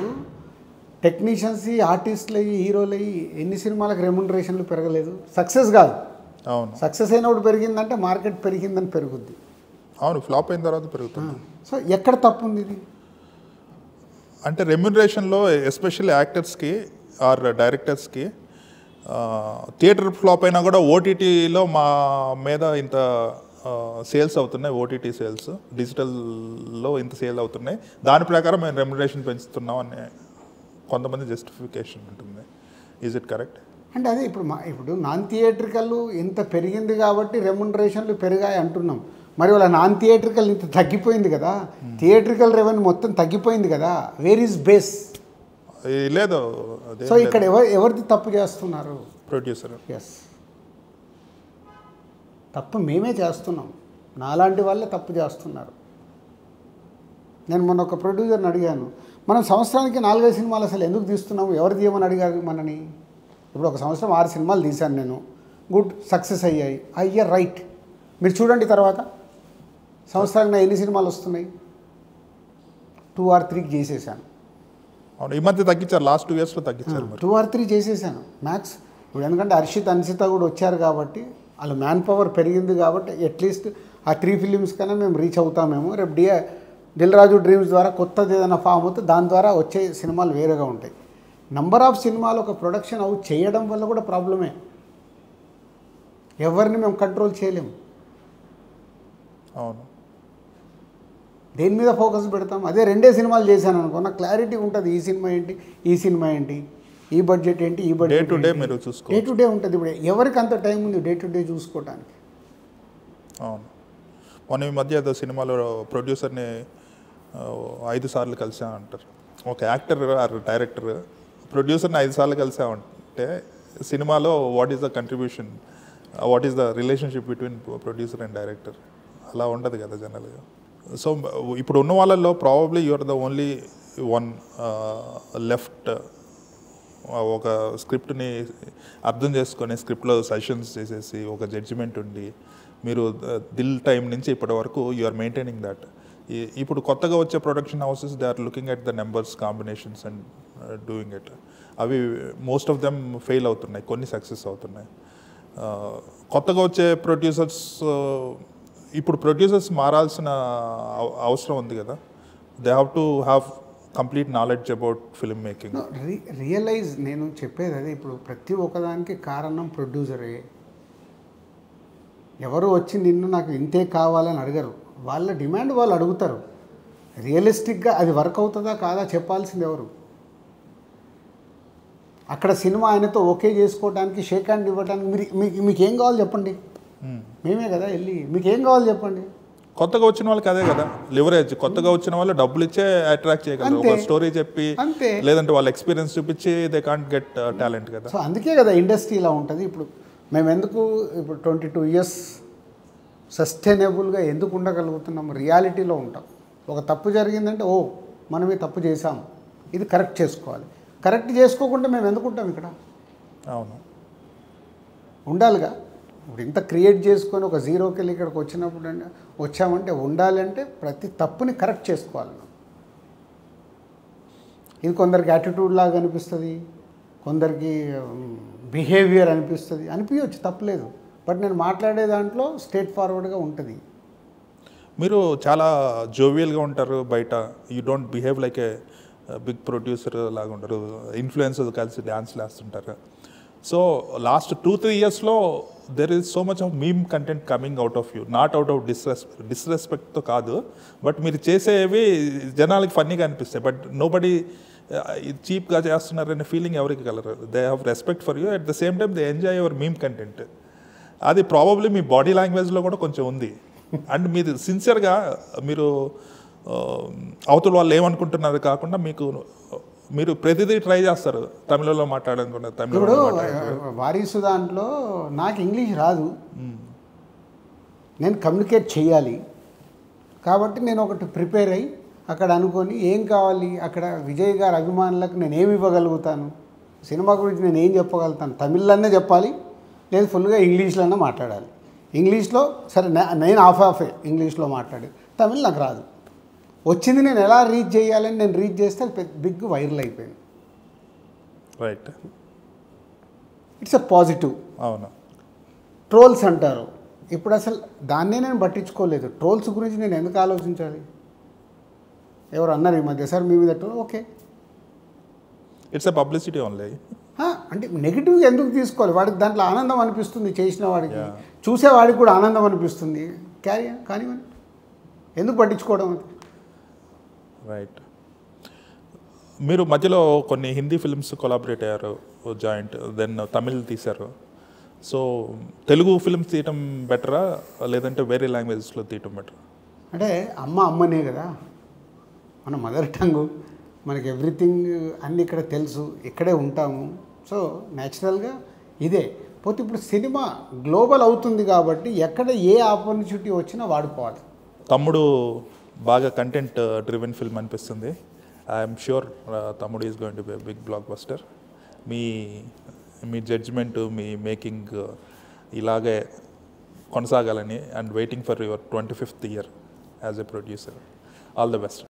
టెక్నీషియన్స్, ఆర్టిస్టులు అయ్యి, హీరోలు అయ్యి ఎన్ని సినిమాలకు రెమ్యునరేషన్లు పెరగలేదు. సక్సెస్ కాదు, అవును, సక్సెస్ అయినప్పుడు పెరిగిందంటే మార్కెట్ పెరిగిందని పెరుగుద్ది. అవును, ఫ్లాప్ అయిన తర్వాత పెరుగుతుంది. సో ఎక్కడ తప్పు ఉంది ఇది అంటే రెమ్యునరేషన్లో ఎస్పెషల్లీ యాక్టర్స్కి ఆర్ డైరెక్టర్స్కి థియేటర్ ఫ్లాప్ అయినా కూడా ఓటీటీలో మా మీద ఇంత సేల్స్ అవుతున్నాయి, ఓటీటీ సేల్స్, డిజిటల్లో ఇంత సేల్ అవుతున్నాయి, దాని ప్రకారం మేము రెమ్యునరేషన్ పెంచుతున్నాం అనే కొంతమంది జస్టిఫికేషన్ ఉంటుంది. Is it correct? అంటే అదే ఇప్పుడు నాన్ థియేట్రికల్ ఇంత పెరిగింది కాబట్టి రెమ్యునరేషన్లు పెరిగాయి అంటున్నాం. మరి వాళ్ళ నాన్ థియేట్రికల్ ఇంత తగ్గిపోయింది కదా, థియేట్రికల్ రెవెన్యూ మొత్తం తగ్గిపోయింది కదా, వేర్ ఈజ్ బేస్? లేదు. సో ఇక్కడ ఎవరిది తప్పు చేస్తున్నారు? ప్రొడ్యూసర్. ఎస్, తప్పు మేమే చేస్తున్నాం, నాలాంటి వాళ్ళే తప్పు చేస్తున్నారు. నేను మొన్న ఒక ప్రొడ్యూసర్ని అడిగాను, మనం సంవత్సరానికి 4-5 సినిమాలు అసలు ఎందుకు తీస్తున్నాము, ఎవరు తీయమని అడిగారు మనని? ఇప్పుడు ఒక సంవత్సరం 6 సినిమాలు తీశాను నేను, గుడ్ సక్సెస్ అయ్యాయి, రైట్, మీరు చూడండి తర్వాత సంవత్సరానికి నా ఎన్ని సినిమాలు వస్తున్నాయి, 2 or 3 చేసేసాను. అవును, ఈ మధ్య తగ్గించారు, లాస్ట్ 2 yearsలో తగ్గించారు. 2 or 3 చేసేసాను మ్యాక్స్. ఇప్పుడు ఎందుకంటే అన్సిత కూడా వచ్చారు కాబట్టి, వాళ్ళు మ్యాన్ పవర్ పెరిగింది కాబట్టి అట్లీస్ట్ ఆ 3 ఫిలిమ్స్ కన్నా మేము రీచ్ అవుతామేమో. రేపు దిల్ రాజు డ్రీమ్స్ ద్వారా కొత్తది ఏదైనా ఫామ్ అవుతుంది, దాని ద్వారా వచ్చే సినిమాలు వేరేగా ఉంటాయి. నంబర్ ఆఫ్ సినిమాలు ఒక ప్రొడక్షన్ చేయడం వల్ల కూడా ప్రాబ్లమే, ఎవరిని మేము కంట్రోల్ చేయలేము. అవును, దేని మీద ఫోకస్ పెడతాం? అదే 2 సినిమాలు చేశాను అనుకో, నాకు క్లారిటీ ఉంటుంది, ఈ సినిమా ఏంటి, ఈ సినిమా ఏంటి. ఈ బడ్జెట్ ఏంటి, ఈ డే బడ్జెట్ టు డే మీరు చూసుకో. డే టు డే ఉంటుంది. ఇప్పుడు ఎవరికి అంత టైం ఉంది డే టు డే చూసుకోవడానికి? అవును. మొన్న ఈ మధ్య ఏదో సినిమాలో ప్రొడ్యూసర్ని 5 సార్లు కలిసా అంటారు. ఒక యాక్టర్ ఆర్ డైరెక్టర్ ప్రొడ్యూసర్ని 5 సార్లు కలిసామంటే సినిమాలో what is the contribution, what is the relationship between producer and director? అలా ఉండదు కదా జనరల్గా. సో ఇప్పుడు ఉన్న వాళ్ళల్లో probably you're the only one left ఒక స్క్రిప్ట్ని అర్థం చేసుకొని స్క్రిప్ట్లో సజెషన్స్ చేసేసి ఒక జడ్జిమెంట్ ఉండి మీరు దిల్ టైం నుంచి ఇప్పటి వరకు యు ఆర్ మెయింటైనింగ్ దట్. ఇప్పుడు కొత్తగా వచ్చే production houses they are looking at the numbers combinations and doing it. అవి మోస్ట్ ఆఫ్ దెమ్ ఫెయిల్ అవుతున్నాయి, కొన్ని సక్సెస్ అవుతున్నాయి. కొత్తగా వచ్చే ప్రొడ్యూసర్స్ ఇప్పుడు ప్రొడ్యూసర్స్ మారాల్సిన అవసరం ఉంది కదా. They have to have complete knowledge about film making. Realise నేను చెప్పేది అదే. ఇప్పుడు ప్రతి ఒక్కదానికి కారణం ప్రొడ్యూసరే. ఎవరు వచ్చి నిన్ను నాకు ఇంతే కావాలని అడగరు, వాళ్ళ డిమాండ్ వాళ్ళు అడుగుతారు. రియలిస్టిక్గా అది వర్క్ అవుతుందా కాదా చెప్పాల్సింది ఎవరు? అక్కడ సినిమా ఆయనతో ఓకే చేసుకోవడానికి, షేక్ హ్యాండ్ ఇవ్వడానికి మీకేం కావాలి చెప్పండి, మేమే కదా వెళ్ళి మీకేం కావాలి చెప్పండి. కొత్తగా వచ్చిన వాళ్ళకి అదే కదా లివరేజ్. కొత్తగా వచ్చిన వాళ్ళు డబ్బులు ఇచ్చే అట్రాక్ట్ చేయగలరు, ఒక స్టోరీ చెప్పి, అంతే. లేదంటే వాళ్ళ ఎక్స్పీరియన్స్ చూపించి దే కాంట్ గెట్ టాలెంట్ కదా. సో అందుకే కదా ఇండస్ట్రీ ఇలా ఉంటుంది. ఇప్పుడు మేము ఎందుకు ఇప్పుడు 22 years సస్టైనబుల్గా ఎందుకు ఉండగలుగుతున్నాము? రియాలిటీలో ఉంటాం. ఒక తప్పు జరిగిందంటే ఓ మనం ఈ తప్పు చేసాము, ఇది కరెక్ట్ చేసుకోవాలి. కరెక్ట్ చేసుకోకుండా మేము ఎందుకు ఉంటాం ఇక్కడ? అవును, ఉండాలిగా. ఇప్పుడు ఇంత క్రియేట్ చేసుకొని ఒక జీరోకి వెళ్ళి ఇక్కడికి వచ్చినప్పుడు వచ్చామంటే ఉండాలంటే ప్రతి తప్పుని కరెక్ట్ చేసుకోవాలి. ఇది కొందరికి యాటిట్యూడ్ లాగా అనిపిస్తుంది, కొందరికి బిహేవియర్ అనిపిస్తుంది, అనిపించవచ్చు, తప్పలేదు. బట్ నేను మాట్లాడే దాంట్లో స్ట్రేట్ ఫార్వర్డ్గా ఉంటుంది. మీరు చాలా జోవియల్గా ఉంటారు బయట, you don't behave like a big producer లాగా ఉంటారు. ఇన్ఫ్లుయెన్సర్స్ కలిసి డ్యాన్స్లు వేస్తుంటారు. సో లాస్ట్ 2-3 yearsలో there is so much of meme content coming out of you, not out of డిస్రెస్పెక్ట్తో కాదు, బట్ మీరు చేసేవి జనాలకి ఫన్నీగా అనిపిస్తాయి. బట్ నో బడీ చీప్గా చేస్తున్నారనే ఫీలింగ్ ఎవరికి colour. They have respect for you, at the same time they enjoy your meme content. అది ప్రాబబ్లీ మీ బాడీ లాంగ్వేజ్లో కూడా కొంచెం ఉంది. అండ్ మీరు సిన్సియర్గా మీరు అవతల వాళ్ళు ఏమనుకుంటున్నారు కాకుండా మీరు ప్రతిదీ ట్రై చేస్తారు. తమిళలో మాట్లాడాలనుకున్న ఇప్పుడు వారీసు దాంట్లో నాకు ఇంగ్లీష్ రాదు, నేను కమ్యూనికేట్ చేయాలి కాబట్టి నేను ఒకటి ప్రిపేర్ అయ్యి అక్కడ అనుకొని ఏం కావాలి, అక్కడ విజయ్ గారి అభిమానులకు నేను ఏమి ఇవ్వగలుగుతాను, సినిమా గురించి నేను ఏం చెప్పగలుగుతాను, తమిళ్లోనే చెప్పాలి లేదు ఫుల్గా ఇంగ్లీష్లోనే మాట్లాడాలి. ఇంగ్లీష్లో సరే నేను హాఫ్ ఇంగ్లీష్లో మాట్లాడి, తమిళ్ నాకు రాదు. వచ్చింది నేను ఎలా రీచ్ చేయాలని నేను రీచ్ చేస్తే అది బిగ్ వైరల్ అయిపోయింది. Right, it's a positive. అవును. ట్రోల్స్ అంటారు, ఇప్పుడు అసలు దాన్నే నేను పట్టించుకోలేదు. ట్రోల్స్ గురించి నేను ఎందుకు ఆలోచించాలి? ఎవరు అన్నారు ఈ మధ్య సార్ మీ మీద troll, okay it's a publicity only. అంటే నెగిటివ్గా ఎందుకు తీసుకోవాలి? వాడికి దాంట్లో ఆనందం అనిపిస్తుంది, చేసిన వాడికి, చూసేవాడికి కూడా ఆనందం అనిపిస్తుంది, క్యారీ కానివ్వండి, ఎందుకు పట్టించుకోవడం? రైట్. మీరు మధ్యలో కొన్ని హిందీ ఫిల్మ్స్ కొలాబరేట్ అయ్యారు జాయింట్, దెన్ తమిళ్ తీశారు. సో తెలుగు ఫిల్మ్స్ తీయటం బెటరా లేదంటే వేరే లాంగ్వేజెస్లో తీయటం బెటరా? అంటే అమ్మనే కదా మన మదర్ టంగ్, మనకి ఎవ్రీథింగ్ అన్నీ ఇక్కడ తెలుసు, ఇక్కడే ఉంటాము. సో న్యాచురల్గా ఇదే పోతే ఇప్పుడు సినిమా గ్లోబల్ అవుతుంది కాబట్టి ఎక్కడ ఏ ఆపర్చునిటీ వచ్చినా వాడుకోవాలి. తమ్ముడు బాగా కంటెంట్ డ్రివెన్ ఫిల్మ్ అనిపిస్తుంది. I'm sure Thammudu is going to be big blockbuster. మీ జడ్జ్మెంట్, మీ మేకింగ్ ఇలాగే కొనసాగాలని and waiting for your 25th year as a producer. All the best.